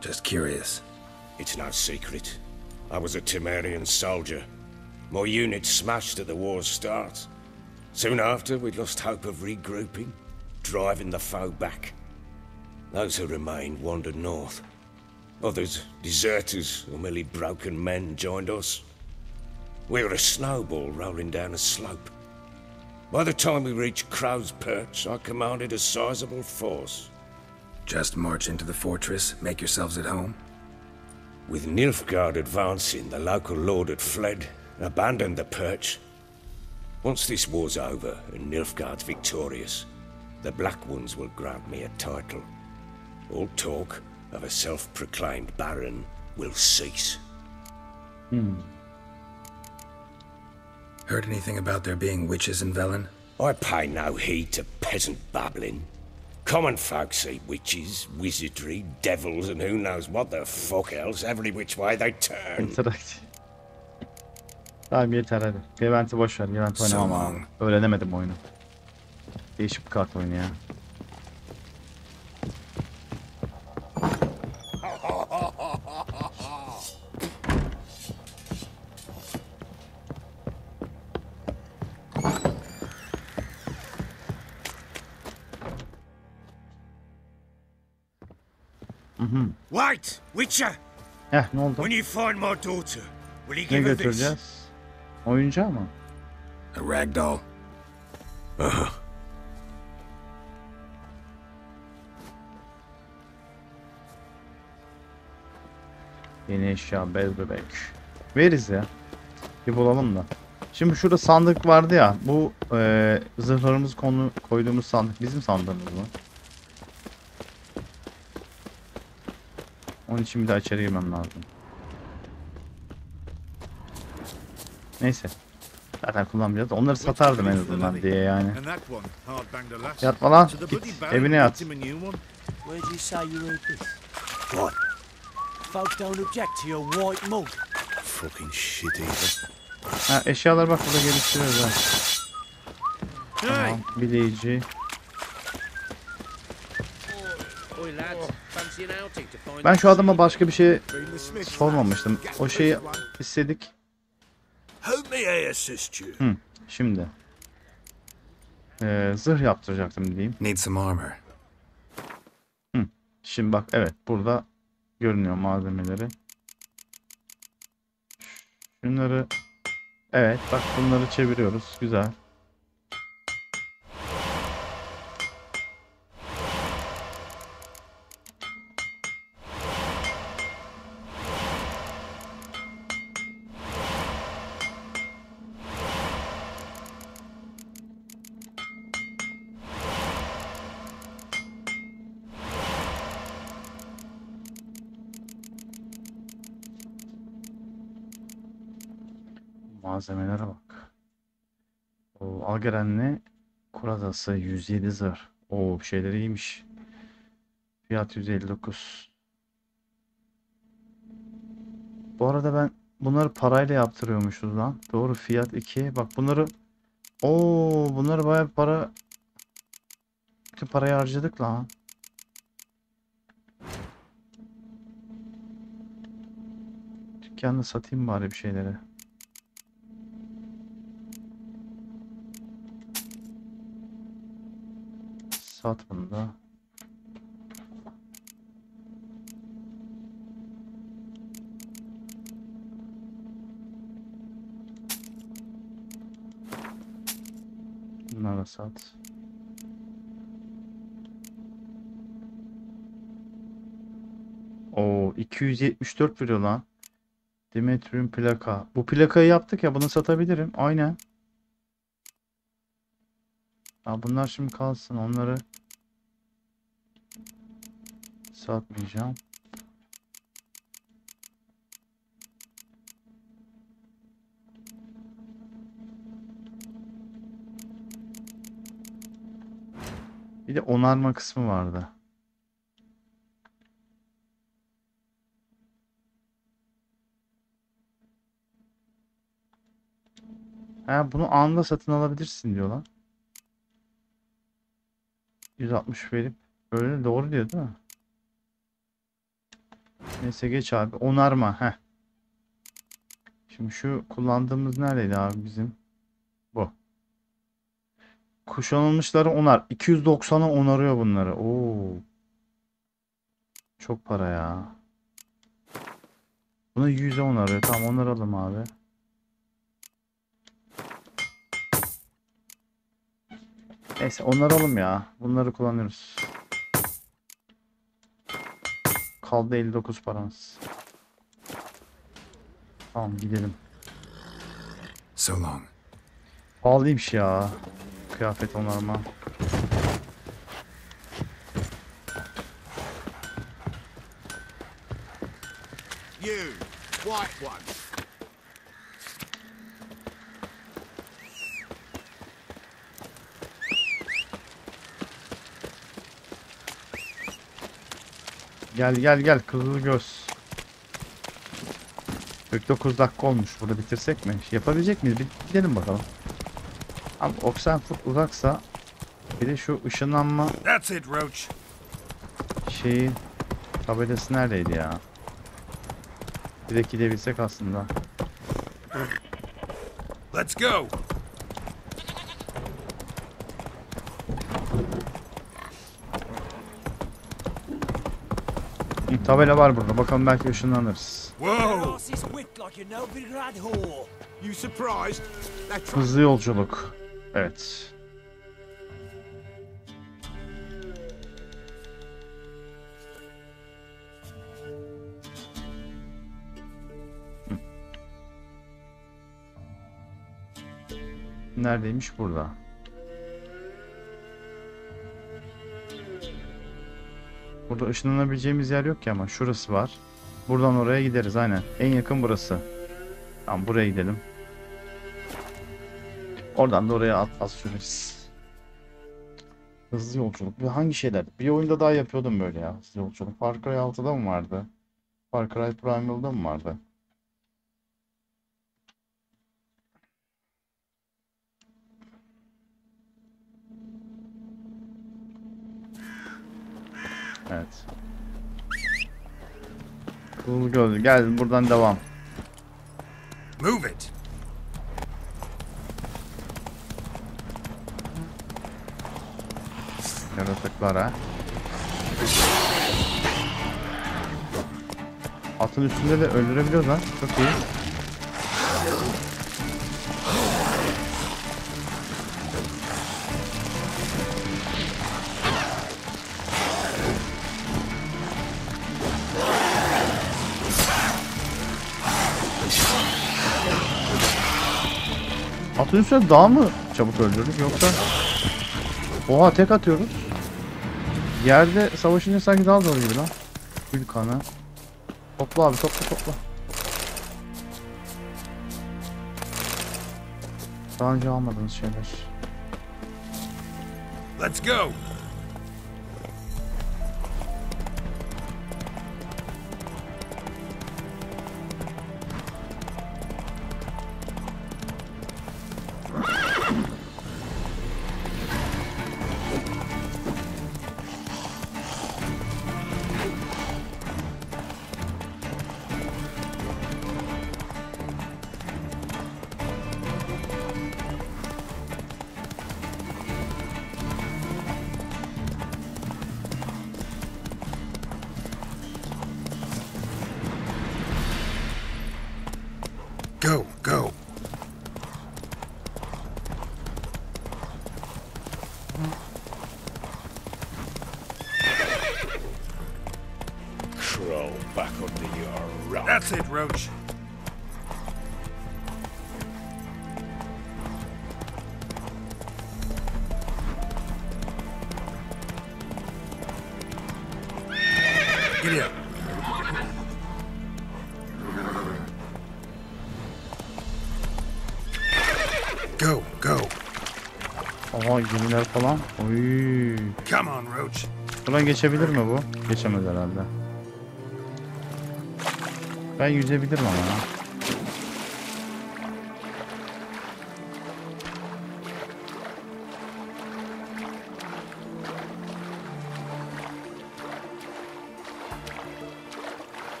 Just curious. It's no secret. I was a Temerian soldier. My unit smashed at the war's start. Soon after, we lost hope of regrouping, driving the foe back. Those who remained wandered north. Others, deserters or merely broken men, joined us. We were a snowball rolling down a slope. By the time we reached Crow's Perch, I commanded a sizable force. Just march into the fortress, make yourselves at home? With Nilfgaard advancing, the local lord had fled, abandoned the perch. Once this war's over and Nilfgaard's victorious, the Black Ones will grant me a title. All talk of a self-proclaimed baron will cease. Heard anything about there being witches in Velen? I pay no heed to peasant babbling. Common folk see witches, wizardry, devils, and who knows what the fuck else every which way they turn. Interaktif. Tamam yeter hadi. Levent'i boş ver. Levent oynamam abi. Öğrenemedim oyunu. Değişik bir kart oyunu ya. Wait, Witcher! Heh, ne oldu? When you find my daughter, will you Ne give her this? götüreceğiz? Oyuncağı mı? A ragdoll? Uh-huh. Yeni eşya, bez bebek. Veririz ya. Bir bulalım da. Şimdi şurada sandık vardı ya. Bu zırhlarımızı koyduğumuz sandık. Bizim sandığımız mı? Onun için bir daha içeri girmem lazım. Neyse. Zaten kullanmayacağız. Onları satardım en azından diye yani. Yatma lan. Git. Evine yat. Ha, eşyalar bak burada geliştiriyoruz ha. Tamam. Bileyici. Ben şu adama başka bir şey sormamıştım. O şeyi istedik. Şimdi. Zırh yaptıracaktım diyeyim. Need some armor. Şimdi bak evet burada görünüyor malzemeleri. Şunları evet bak bunları çeviriyoruz. Güzel. Malzemelere bak. O algerenli kuradası 107 zırh. O şeyleri iyiymiş. Fiyat 159. Bu arada ben bunları parayla yaptırıyormuşuz lan. Doğru fiyat 2. Bak bunları bunları bayağı para bütün parayı harcadık lan. Dükkanda satayım bari bir şeyleri. Sat bunu da. Bunları da sat. Oo 274 veriyor lan. Demetrium plaka. Bu plakayı yaptık ya bunu satabilirim. Aynen. Ya bunlar şimdi kalsın. Onları satmayacağım. Bir de onarma kısmı vardı. Ha bunu anında satın alabilirsin diyorlar. 160 verip öyle doğru diyor değil mi? Neyse geç abi. Onarma. Heh. Şimdi şu kullandığımız neredeydi abi bizim? Bu. Kuşanılmışları onar. 290'a onarıyor bunları. Oo. Çok para ya. Bunu 100'e onarıyor. Tamam onaralım abi. Neyse onaralım ya. Bunları kullanıyoruz. Kaldı 59 paramız. Tamam gidelim. So long. Pahalıymış ya. Kıyafet onarma. You, white one. Gel kızıl göz. 49 dakika olmuş. Burada bitirsek mi? Yapabilecek miyiz? Bir gidelim bakalım. Abi Oxenford uzaksa bir de şu ışınlanma şeyi tabelası neredeydi ya? Bir de gidebilsek aslında. Let's go. Tabela var burada. Bakalım belki ışınlanırız. Hızlı yolculuk. Evet. Neredeymiş? Burada. Burada ışınlanabileceğimiz yer yok ki ama şurası var. Buradan oraya gideriz aynen. En yakın burası. Tamam buraya gidelim. Oradan da oraya az süreriz. Hızlı yolculuk. Hangi şeyler? Bir oyunda daha yapıyordum böyle ya. Hızlı yolculuk. Far Cry 6'da mı vardı? Far Cry Primal'da mı vardı? Evet. Cool gördü. Gel buradan devam. Move it. Yaratıklara. Atın üstünde de öldürebiliyoruz lan. Çok iyi. Atın üstüne daha mı çabuk öldürdük yoksa? Oha tek atıyoruz. Yerde savaşınca sanki daha zor gibi lan. Gül kanı. Topla abi topla. Daha önce almadığınız şeyler. Let's go. Go. Crawl back under your rock. That's it, Roach. Giddy up. Go. Oha gemiler falan. Oy. Come on, Roach. Buradan geçebilir mi bu? Geçemez herhalde. Ben yüzebilirim ama.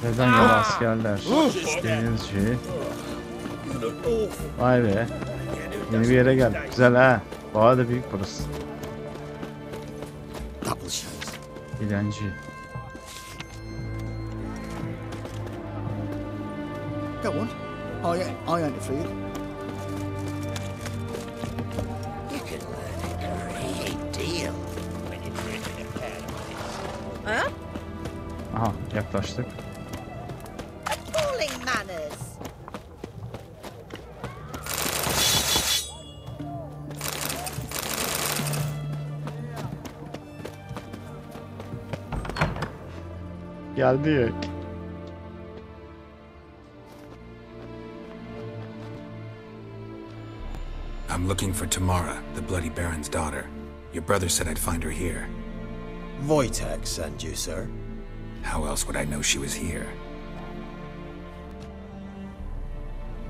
Neden yolu askerler? Denizci. Vay be. Yeni bir yere gel. Güzel ha. Bayağı da büyük burası. Dilenci. Go on. I ain't afraid. You can learn a great deal when you're drinking a pair of eyes. Aha yaklaştık. Appalling manners. Geldi. I'm looking for Tamara, the Bloody Baron's daughter. Your brother said I'd find her here. Wojtek sent you, sir. How else would I know she was here?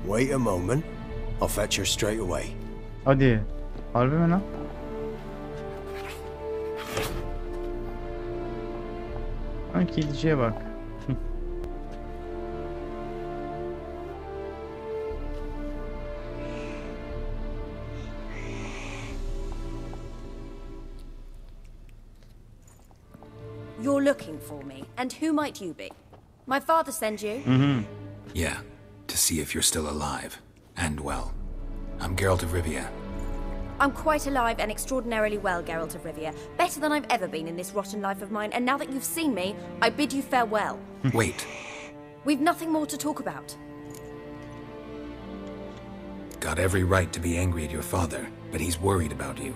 Wait a moment. I'll fetch her straight away. Hadi. Harbi mi lan? Kediciye bak. You're looking for me, and who might you be? My father sent you? Yeah, to see if you're still alive and well. I'm Geralt of Rivia. I'm quite alive and extraordinarily well, Geralt of Rivia. Better than I've ever been in this rotten life of mine, and now that you've seen me, I bid you farewell. Wait. We've nothing more to talk about. Got every right to be angry at your father, but he's worried about you.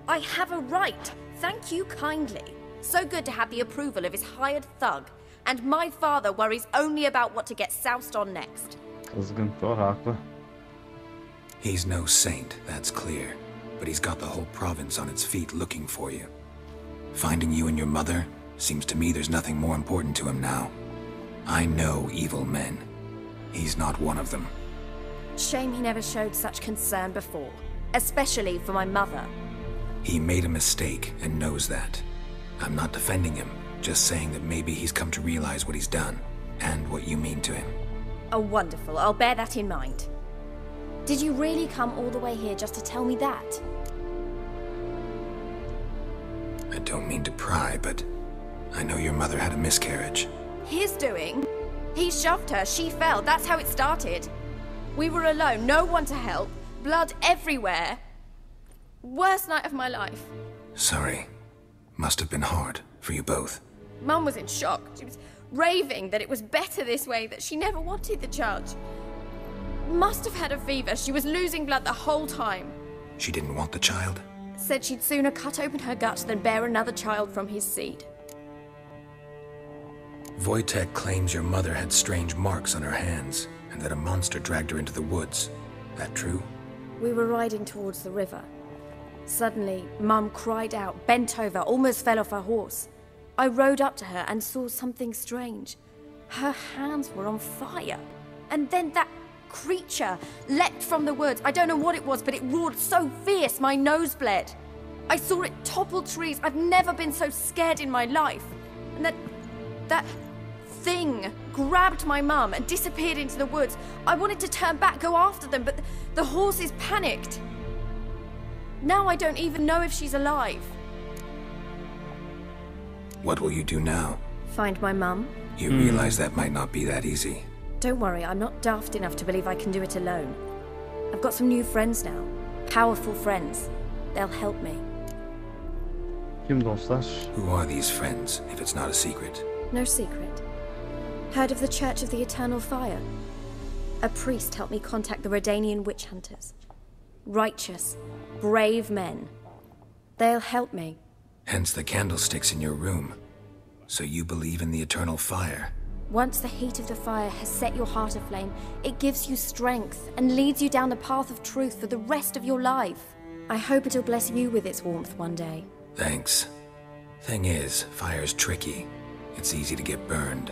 I have a right. Thank you kindly. So good to have the approval of his hired thug. And my father worries only about what to get soused on next. Kızgın, doğru, haklı. He's no saint, that's clear. But he's got the whole province on its feet looking for you. Finding you and your mother, seems to me there's nothing more important to him now. I know evil men. He's not one of them. Shame he never showed such concern before. Especially for my mother. He made a mistake and knows that. I'm not defending him, just saying that maybe he's come to realize what he's done, and what you mean to him. Oh, wonderful. I'll bear that in mind. Did you really come all the way here just to tell me that? I don't mean to pry, but I know your mother had a miscarriage. His doing? He shoved her, she fell, that's how it started. We were alone, no one to help, blood everywhere. Worst night of my life. Sorry. Must have been hard for you both. Mum was in shock. She was raving that it was better this way, that she never wanted the charge. Must have had a fever. She was losing blood the whole time. She didn't want the child? Said she'd sooner cut open her gut than bear another child from his seed. Wojtek claims your mother had strange marks on her hands, and that a monster dragged her into the woods. That true? We were riding towards the river. Suddenly, Mum cried out, bent over, almost fell off her horse. I rode up to her and saw something strange. Her hands were on fire. And then that creature leapt from the woods. I don't know what it was, but it roared so fierce my nose bled. I saw it topple trees. I've never been so scared in my life. And that thing grabbed my mum and disappeared into the woods. I wanted to turn back, go after them, but the horses panicked. Now I don't even know if she's alive. What will you do now? Find my mum. You realize that might not be that easy. Don't worry, I'm not daft enough to believe I can do it alone. I've got some new friends now. Powerful friends. They'll help me. Kim dostlar? Who are these friends, if it's not a secret? No secret. Heard of the Church of the Eternal Fire? A priest helped me contact the Redanian witch hunters. Righteous, brave men. They'll help me. Hence the candlesticks in your room. So you believe in the eternal fire? Once the heat of the fire has set your heart aflame, it gives you strength and leads you down the path of truth for the rest of your life. I hope it'll bless you with its warmth one day. Thanks. Thing is, fire's tricky. It's easy to get burned.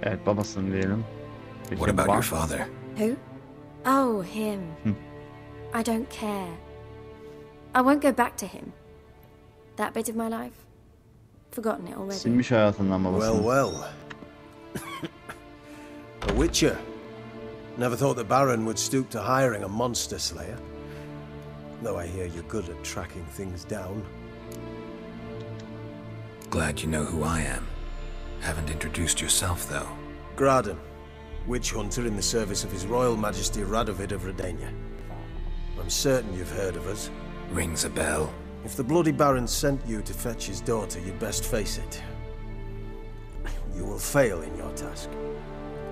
Evet, babasını diyelim. What about your father? Who? Oh, him. I don't care. I won't go back to him. That bit of my life? Forgotten it already. Silmiş hayatından babasını. Well. A witcher. Never thought the Baron would stoop to hiring a monster slayer. Though I hear you're good at tracking things down. Glad you know who I am. Haven't introduced yourself, though. Graden, witch hunter in the service of His Royal Majesty Radovid of Redania. I'm certain you've heard of us. Rings a bell. If the bloody Baron sent you to fetch his daughter, you'd best face it. You will fail in your task.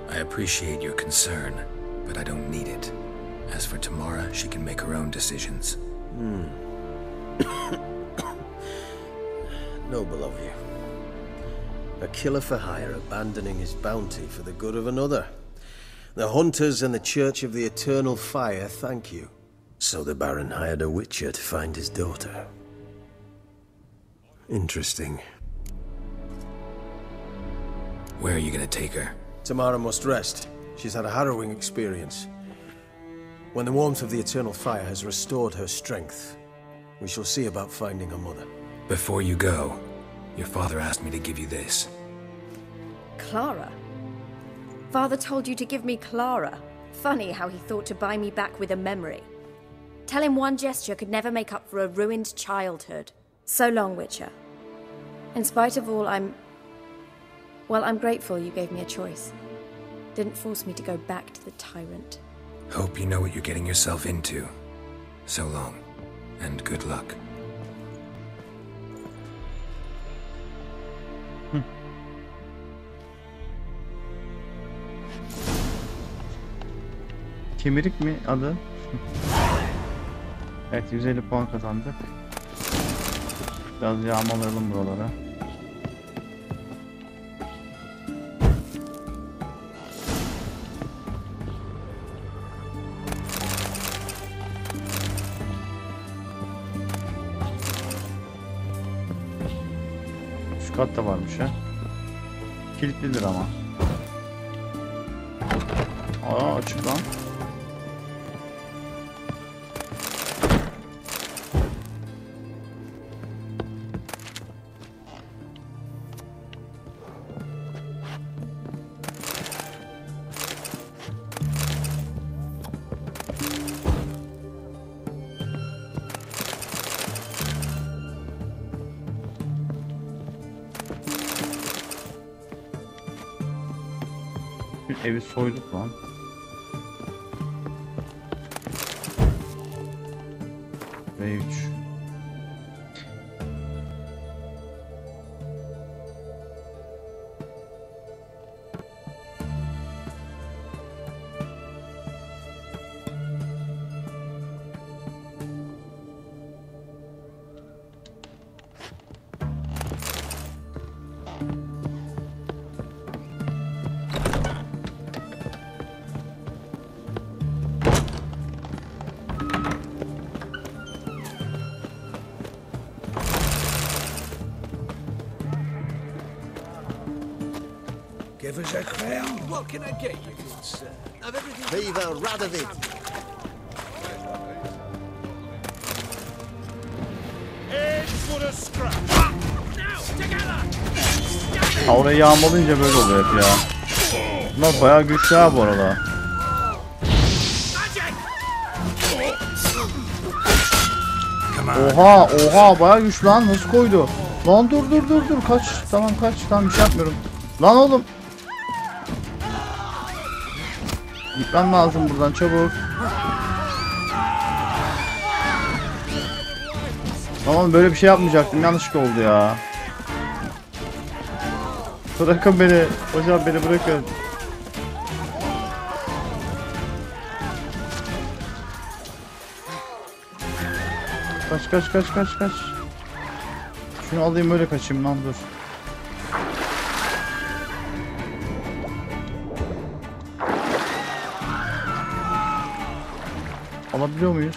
I appreciate your concern, but I don't need it. As for Tamara, she can make her own decisions. Noble of you. A killer for hire abandoning his bounty for the good of another. The hunters and the Church of the Eternal Fire thank you. So the Baron hired a witcher to find his daughter. Interesting. Where are you gonna take her? Tamara must rest. She's had a harrowing experience. When the warmth of the Eternal Fire has restored her strength, we shall see about finding her mother. Before you go, your father asked me to give you this. Clara? Father told you to give me Clara. Funny how he thought to buy me back with a memory. Tell him one gesture could never make up for a ruined childhood. So long, Witcher. In spite of all, I'm grateful you gave me a choice. Didn't force me to go back to the tyrant. Hope you know what you're getting yourself into. So long, and good luck. Kemirik mi adı? Evet, 150 puan kazandık. Biraz yağmalayalım buralara. Üst kat da varmış ha. Kilitlidir ama. Aa, açık lan. Evi soyduk lan. V3. Give us a crown. What can I get you, good sir? Of everything. Viva Radovid! In for a scrap. Now, together. Orayı yağmalayınca böyle oluyor hep ya. Bunlar bayağı güçlü ha bu arada. Oha oha bayağı güçlü lan, nasıl koydu? Lan dur kaç, tamam kaç, tamam bir şey yapmıyorum. Lan oğlum. Gitmem lazım buradan çabuk. Tamam, böyle bir şey yapmayacaktım, yanlışlıkla oldu ya. Bırakın beni hocam, beni bırakın. Kaç. Şunu alayım, böyle kaçayım lan, dur. Alabiliyor muyuz?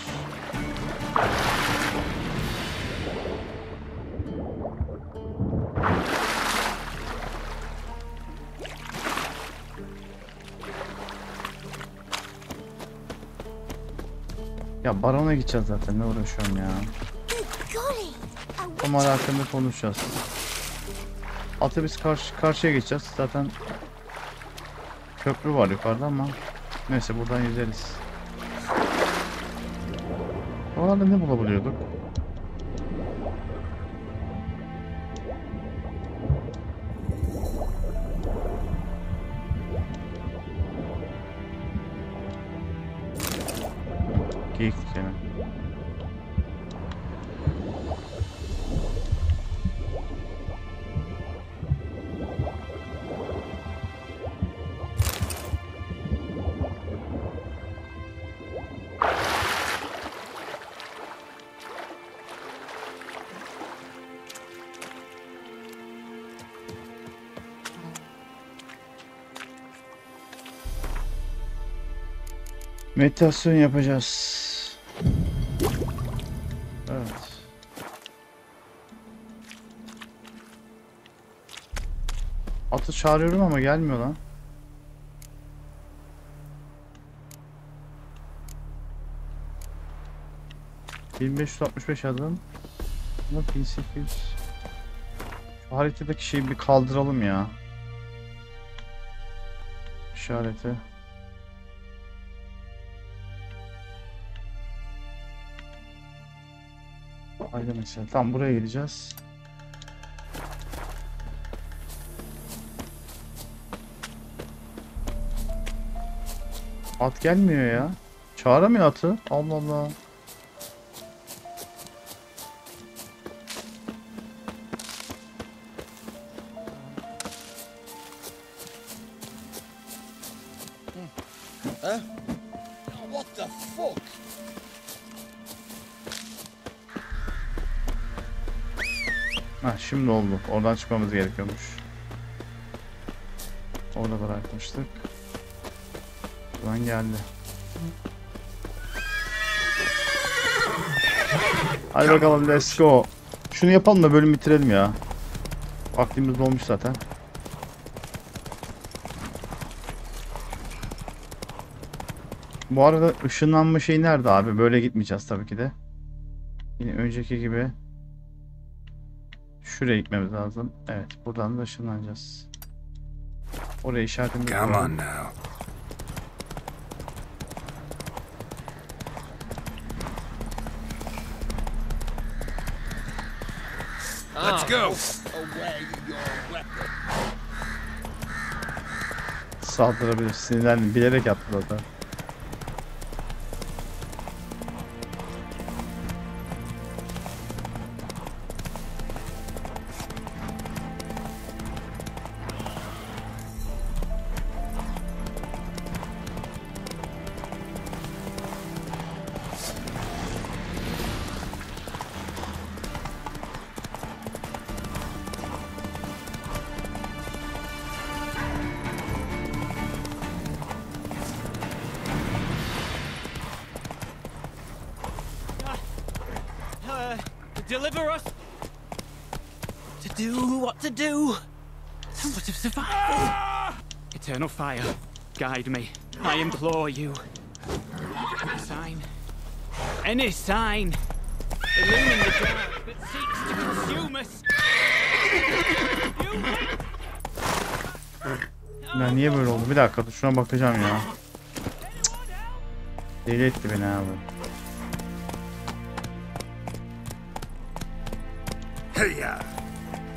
Ya barona gideceğiz zaten, ne uğraşıyorum ya. Tamara hakkında konuşacağız. Atı biz karşıya geçeceğiz zaten. Köprü var yukarıda ama neyse, buradan yüzeriz. Orada ne bulabiliyorduk? Geyik yani. Meditasyon yapacağız. Evet. Atı çağırıyorum ama gelmiyor lan. ...1565 adım. 1800. Şu haritadaki şeyi bir kaldıralım ya. İşareti. Haydi mesela. Tam buraya gideceğiz. At gelmiyor ya. Çağıramıyor atı. Allah Allah. What the fuck? Hah, şimdi oldu. Oradan çıkmamız gerekiyormuş. Orada bırakmıştık. Buradan geldi. Hadi bakalım, let's go. Şunu yapalım da bölüm bitirelim ya. Vaktimiz dolmuş zaten. Bu arada ışınlanma şeyi nerede abi? Böyle gitmeyeceğiz tabii ki de. Yine önceki gibi. Şuraya gitmemiz lazım. Evet, buradan da ışınlanacağız. Oraya işaretimiz var. Come on now. Let's go. Saldırabilir. Sinirlendim. Bilerek yaptı zaten. Deliver us! To do what to do! Somewhat of survival! Eternal fire, guide me. I implore you. Sign. Any sign! Illumine the dark that seeks to consume us! Ya niye böyle oldu? Bir dakika, şuna bakacağım ya. Deli etti beni abi.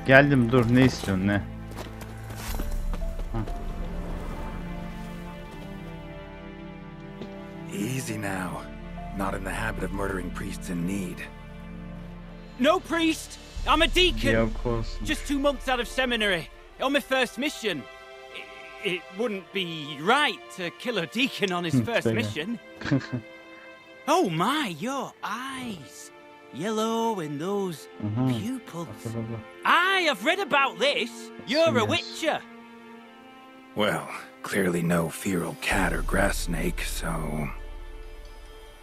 Geldim, dur, ne istiyorsun, ne? Easy now. Not in the habit of murdering priests in need. No priest! I'm a deacon! Yeah, of course. Just 2 months out of seminary. On my first mission. It wouldn't be right to kill a deacon on his first mission. Oh my, your eyes! Yellow in those pupils. I have read about this. You're a witcher. Well, clearly no feral cat or grass snake, so...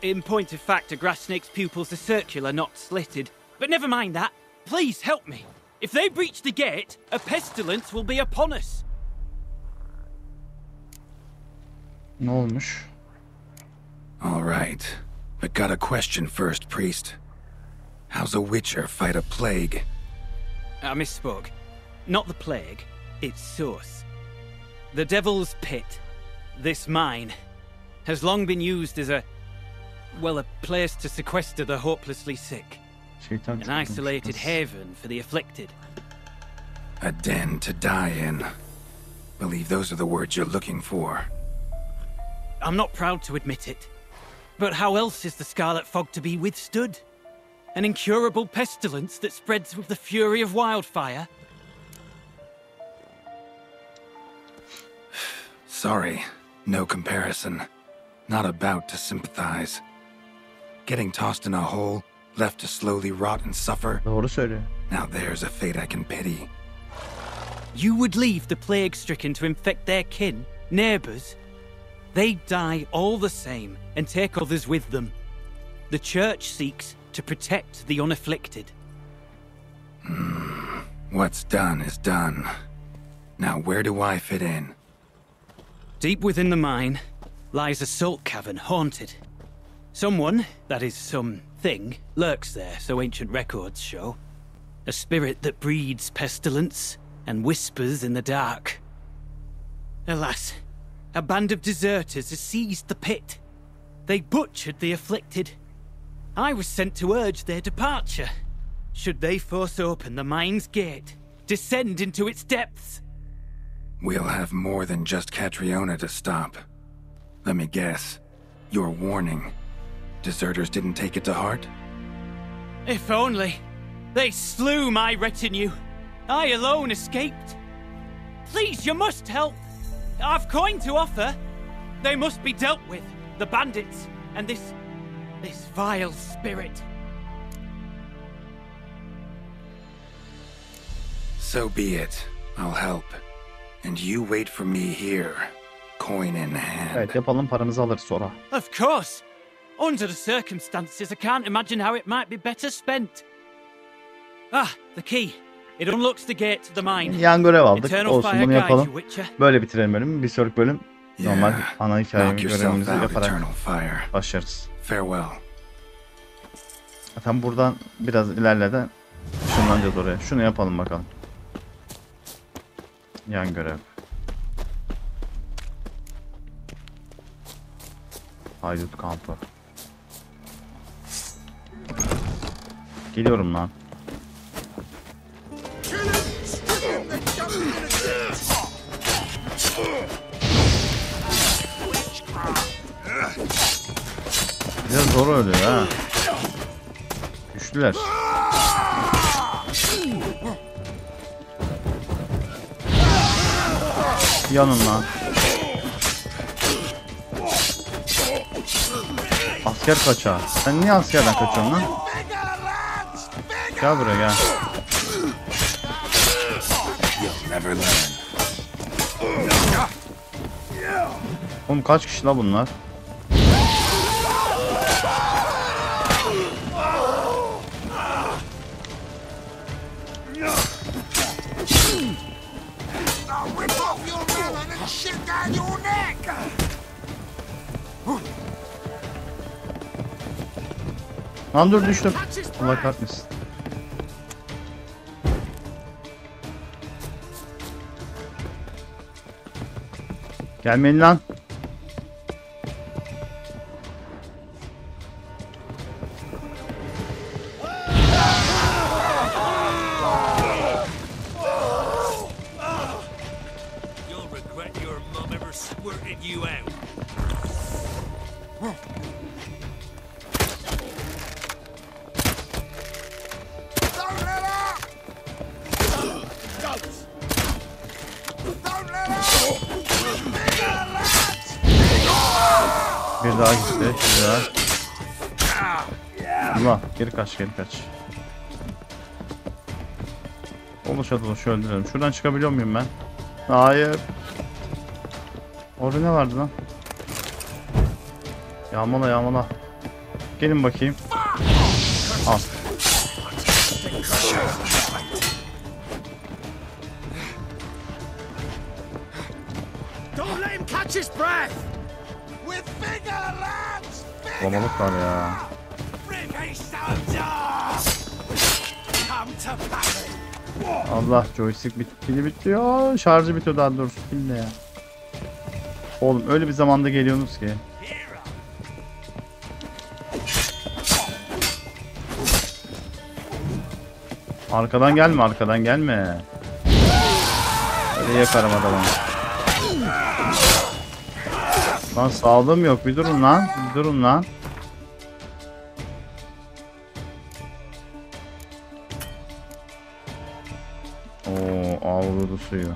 In point of fact, a grass snake's pupils are circular, not slitted. But never mind that. Please help me. If they breach the gate, a pestilence will be upon us. Ne olmuş? All right, but got a question first, priest. How's a witcher fight a plague? I misspoke. Not the plague, its source. The Devil's Pit, this mine, has long been used as a place to sequester the hopelessly sick. An isolated haven for the afflicted. A den to die in. Believe those are the words you're looking for. I'm not proud to admit it, but how else is the Scarlet Fog to be withstood? An incurable pestilence that spreads with the fury of wildfire? Sorry, no comparison. Not about to sympathize. Getting tossed in a hole, left to slowly rot and suffer. Doğru söylüyor. Now there's a fate I can pity. You would leave the plague-stricken to infect their kin, neighbours? They die all the same and take others with them. The Church seeks to protect the unafflicted. What's done is done. Now where do I fit in? Deep within the mine lies a salt cavern haunted. Someone, that is something, lurks there, so ancient records show. A spirit that breeds pestilence and whispers in the dark. Alas, a band of deserters has seized the pit. They butchered the afflicted. I was sent to urge their departure. Should they force open the mine's gate, descend into its depths? We'll have more than just Catriona to stop. Let me guess. Your warning. Deserters didn't take it to heart? If only. They slew my retinue. I alone escaped. Please, you must help. I've coin to offer. They must be dealt with. The bandits and this vile spirit. So be it. I'll help. And you wait for me here. Coin in hand. Evet, yapalım, paramızı alırız sonra. Of course. Under the circumstances, I can't imagine how it might be better spent. Ah, the key. It unlocks the gate to the mine. Yan görev aldık. Olsun, bunu yapalım. Böyle bitirelim bölümü. Bir sonraki bölüm normal ana hikayeyi görevimizi yaparak başlarız. Farewell. Zaten buradan biraz ilerleden şunlanacağız oraya. Şunu yapalım bakalım. Yan görev. Haydut kampı. Geliyorum lan. Biraz zor ölüyor ha. Güçlüler. Yanın lan. Asker kaçağı. Sen niye askerden kaçıyorsun lan? Gel buraya gel. Oğlum kaç kişi la bunlar? Lan dur, düştüm. Allah kahretmesin. Gelmeyin lan. Bir daha gitti. Bir daha. Allah, geri kaç, geri kaç. Oluşa dolaşa öldürelim. Şuradan çıkabiliyor muyum ben? Hayır. Orada ne vardı lan? Yağmala yağmala. Gelin bakayım. Al. Komalık var ya. Allah, joystick bitiyor. Şarjı bitiyor daha doğrusu. Pil ne ya? Oğlum öyle bir zamanda geliyorsunuz ki. Arkadan gelme, arkadan gelme. Öyle yakarım adamı. Lan sağlığım yok, bir durun lan, bir durun lan. Oo, avrudu suyu.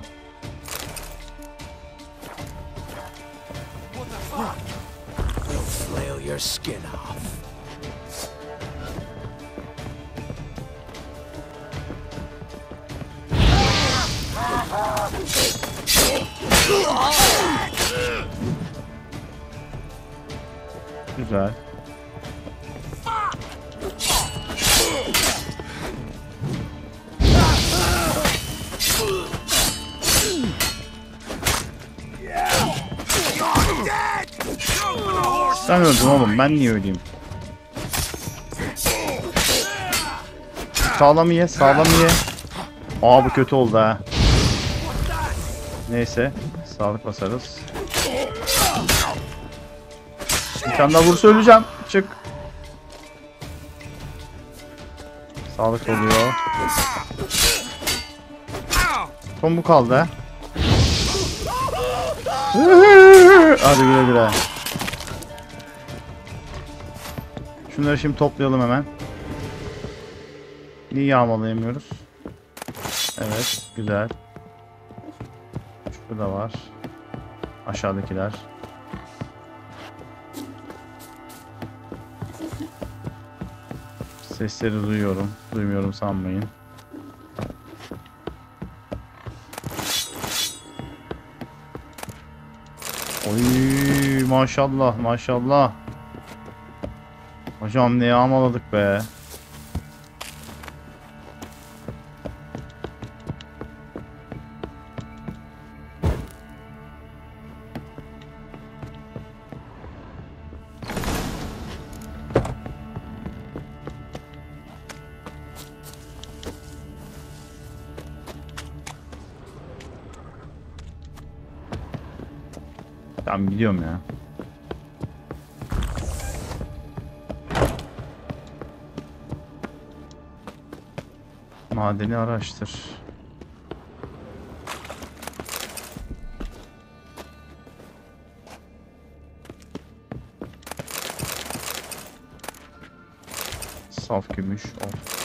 Güzel. Sen öldün oğlum, ben niye öleyim? Sağlam ye, sağlam ye. Aa, bu kötü oldu ha. Neyse, sağlık basarız. Bir tane daha vursa öleceğim. Çık. Sağlık oluyor. Son bu kaldı ha. Hadi güle güle. Şunları şimdi toplayalım hemen. Niye yağmalayamıyoruz? Evet, güzel. Şurada var. Aşağıdakiler. Sesleri duyuyorum. Duymuyorum sanmayın. Oy maşallah maşallah. Hocam ne yağmaladık be. Tamam gidiyorum ya. Madeni araştır. Saf gümüş. Of.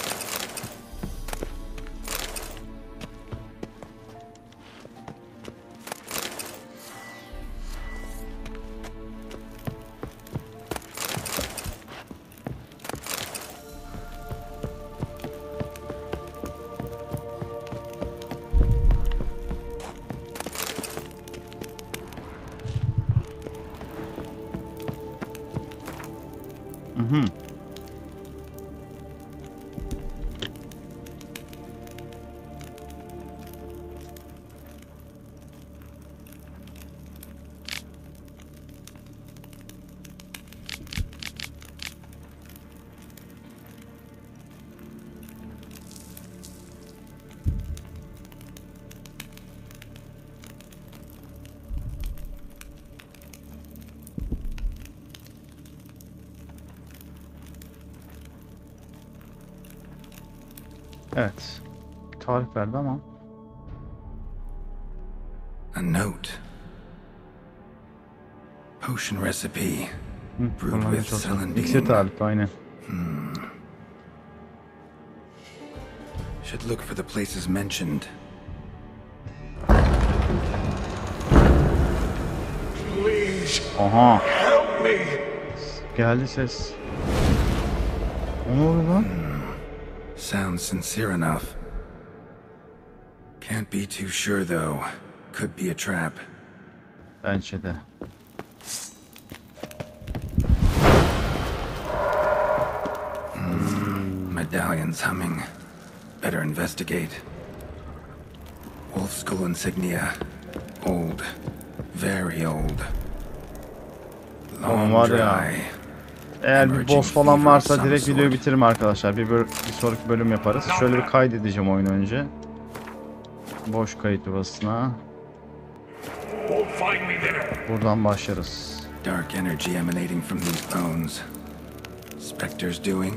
Hı. Evet. Tarif verdi ama. A note. Potion recipe. Brewed with İksir tarifi aynen. Should look for the places mentioned. Aha. Geldi ses. Ne oldu lan? Sounds sincere enough. Can't be too sure though. Could be a trap. Bence de. Medallions humming. Better investigate. Wolf skull insignia. Old. Very old. Long dry. Eğer bir boss falan varsa direkt videoyu bitiririm arkadaşlar. Bir sonraki bölüm yaparız. Şöyle bir kaydedeceğim oyunu önce. Boş kayıt yuvasına. Buradan başlarız. Dark energy emanating from these bones. Spectre's doing.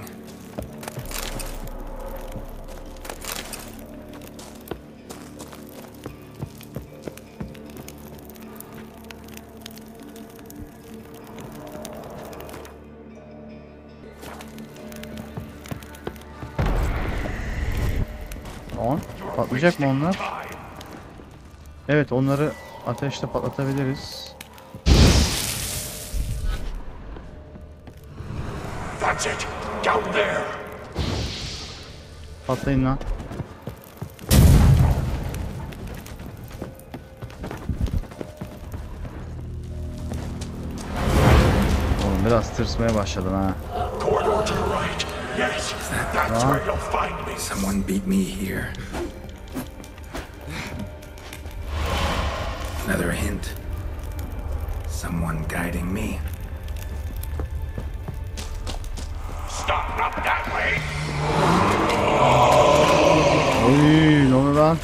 Patlayacak mı onlar? Evet, onları ateşle patlatabiliriz. Patlayın lan. Oğlum biraz tırsmaya başladın ha. Someone beat me here. Another hint. Someone guiding me. Stop, not that way. Oy, ne oldu lan?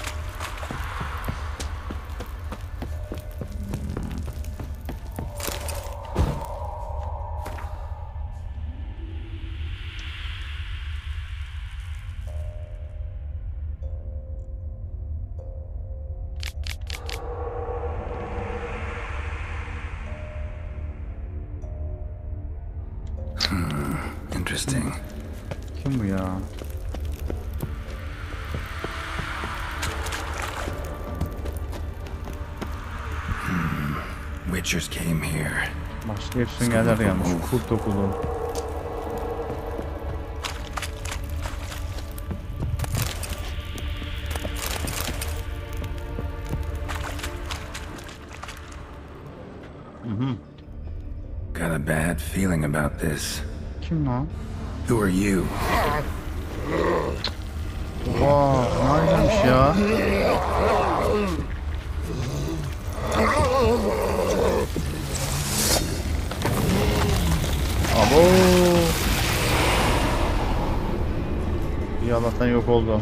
interesting. Kim bu ya? Witchers came here. Başka hep süngerler gelmiş. Kurt okulu. Got a bad feeling about this. Kim lan? Who are you? Vaa, neredeymiş ya? Abo. İyi, Allah'tan yok oldu.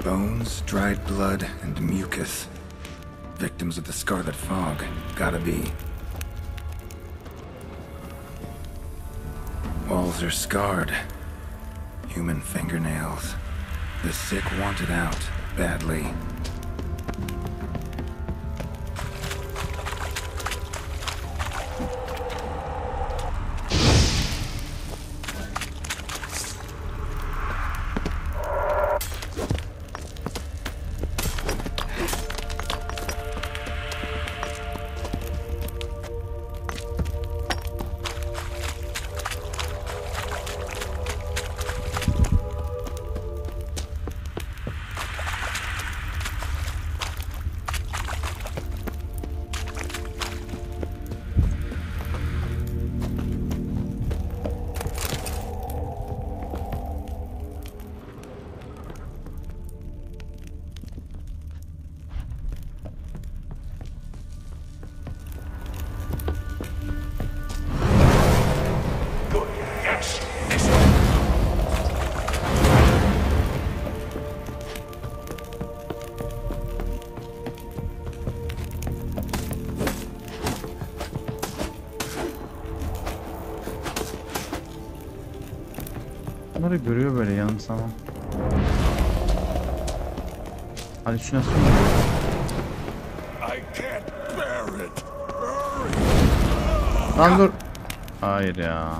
Bones, dried blood, and mucus. Victims of the Scarlet Fog. Gotta be. Walls are scarred. Human fingernails. The sick want it out, badly. Bunları görüyor böyle yanılsama. Halüsinasyon. Lan dur. Hayır ya.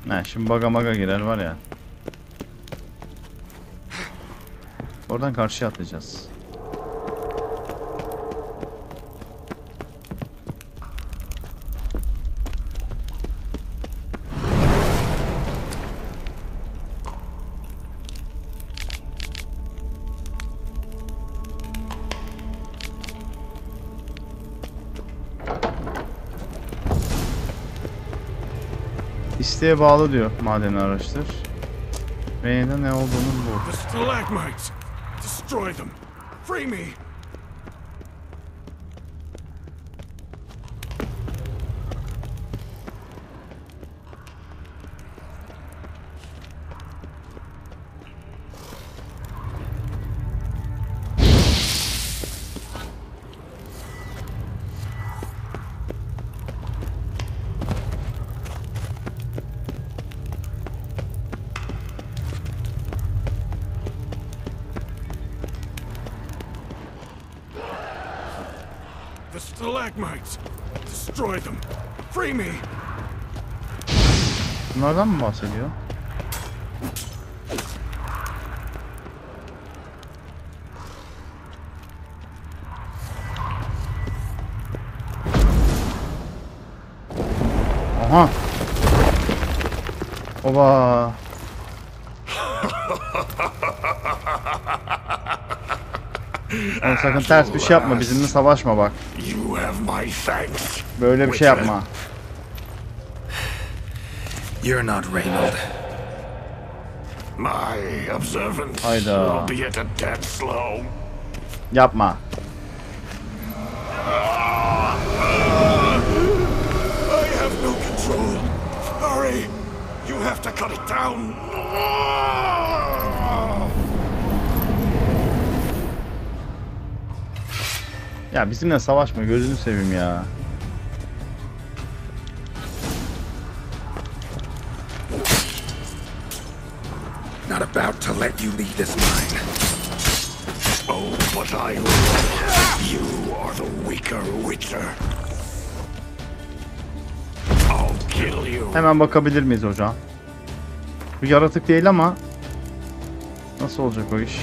Ne şimdi baga maga girer var ya. Oradan karşıya atlayacağız. İsteğe bağlı diyor, madeni araştır. Ve yeniden ne olduğunu bul. The stalagmites! Destroy them! Free me! The stalagmites! Destroy them! Free me! Bunlardan mı bahsediyor? Aha! Oba! Oğlum sakın ters bir şey yapma, bizimle savaşma bak. Böyle bir şey yapma. You're not Reynold. My observance Hayda. will be at a dead slow. Yapma. I have no control. Hurry! You have to cut it down. Ya bizimle savaşma, gözünü seveyim ya. Not about to let you lead this mine. Oh, but I will. You are the weaker Witcher. I'll kill you. Hemen bakabilir miyiz hocam? Bu yaratık değil ama nasıl olacak o iş?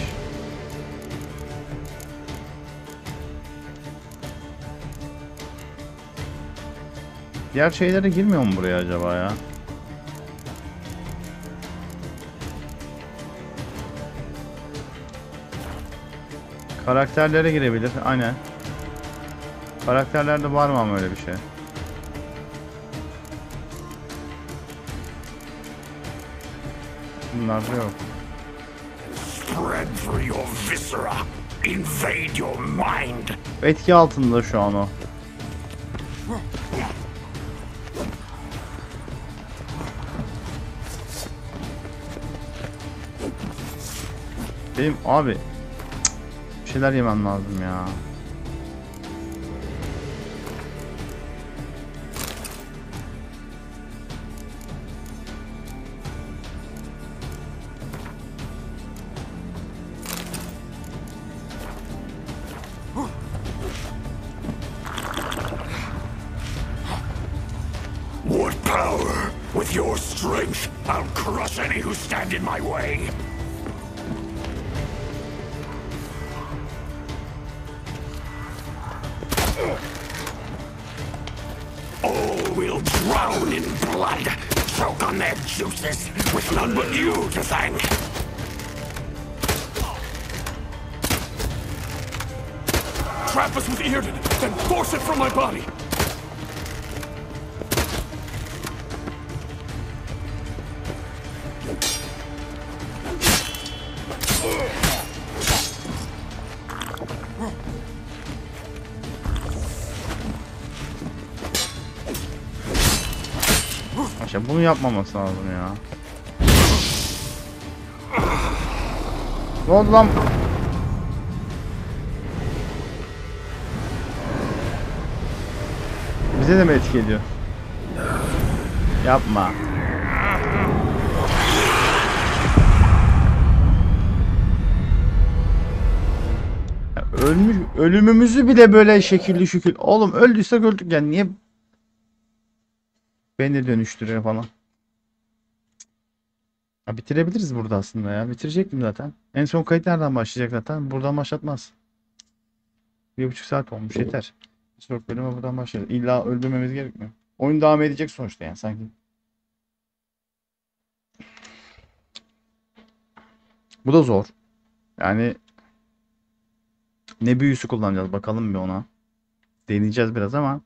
Diğer şeylere girmiyor mu buraya acaba ya? Karakterlere girebilir. Aynen. Karakterlerde var mı ama öyle bir şey? Bunlarda yok. Spread through your viscera. Invade your mind. Etki altında şu an o. Benim abi bir şeyler yemem lazım ya. What power? With your strength, I'll crush any who stand in my way. All will drown in blood, choke on their juices, with none but you to thank. Trap us with Earden, then force it from my body. İşte bunu yapmaması lazım ya. Ne oldu lan? Bize de mi etki ediyor? Yapma. Ölümümüzü bile böyle şekilli şükür. Oğlum öldüysek öldük yani niye beni de dönüştürüyor falan. Ha, bitirebiliriz burada aslında ya. Bitirecektim zaten. En son kayıt nereden başlayacak zaten? Buradan başlatmaz. 1,5 saat olmuş yeter. Bir sonraki bölüme buradan başlayalım. İlla öldürmemiz gerekmiyor. Oyun devam edecek sonuçta yani sanki. Bu da zor. Yani ne büyüsü kullanacağız bakalım bir ona. Deneyeceğiz biraz ama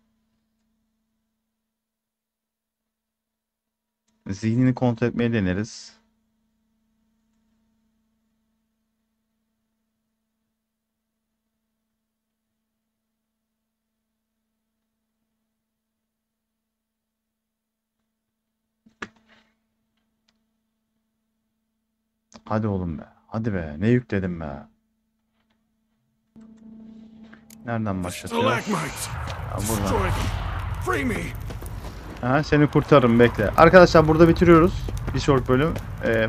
zihnini kontrol etmeye deneriz. Hadi oğlum be. Hadi be. Ne yükledim be. Nereden başlatıyoruz? Ya buradan. Aha, seni kurtarırım bekle. Arkadaşlar burada bitiriyoruz. Bir sonraki bölüm.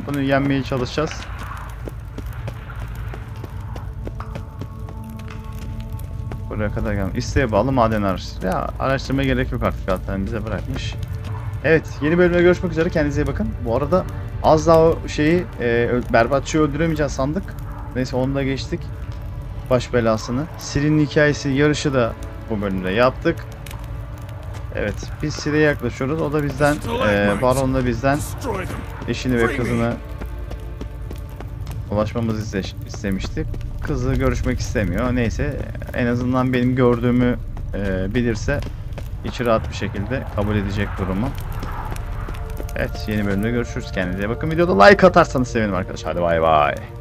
Bunu yenmeye çalışacağız. Buraya kadar geldim. İsteğe bağlı maden araştırma. Ya araştırmaya gerek yok artık zaten bize bırakmış. Evet yeni bölümde görüşmek üzere. Kendinize iyi bakın. Bu arada az daha o şeyi berbatçıyı öldüremeyeceğiz sandık. Neyse onu da geçtik. Baş belasını. Sirin'in hikayesi yarışı da bu bölümde yaptık. Evet biz Sir'e yaklaşıyoruz. O da bizden Baron da bizden eşini ve kızını ulaşmamızı istemişti. Kızı görüşmek istemiyor. Neyse en azından benim gördüğümü bilirse içi rahat bir şekilde kabul edecek durumu. Evet, yeni bölümde görüşürüz. Kendinize bakın. Videoda like atarsanız sevinirim arkadaşlar. Hadi bay bay.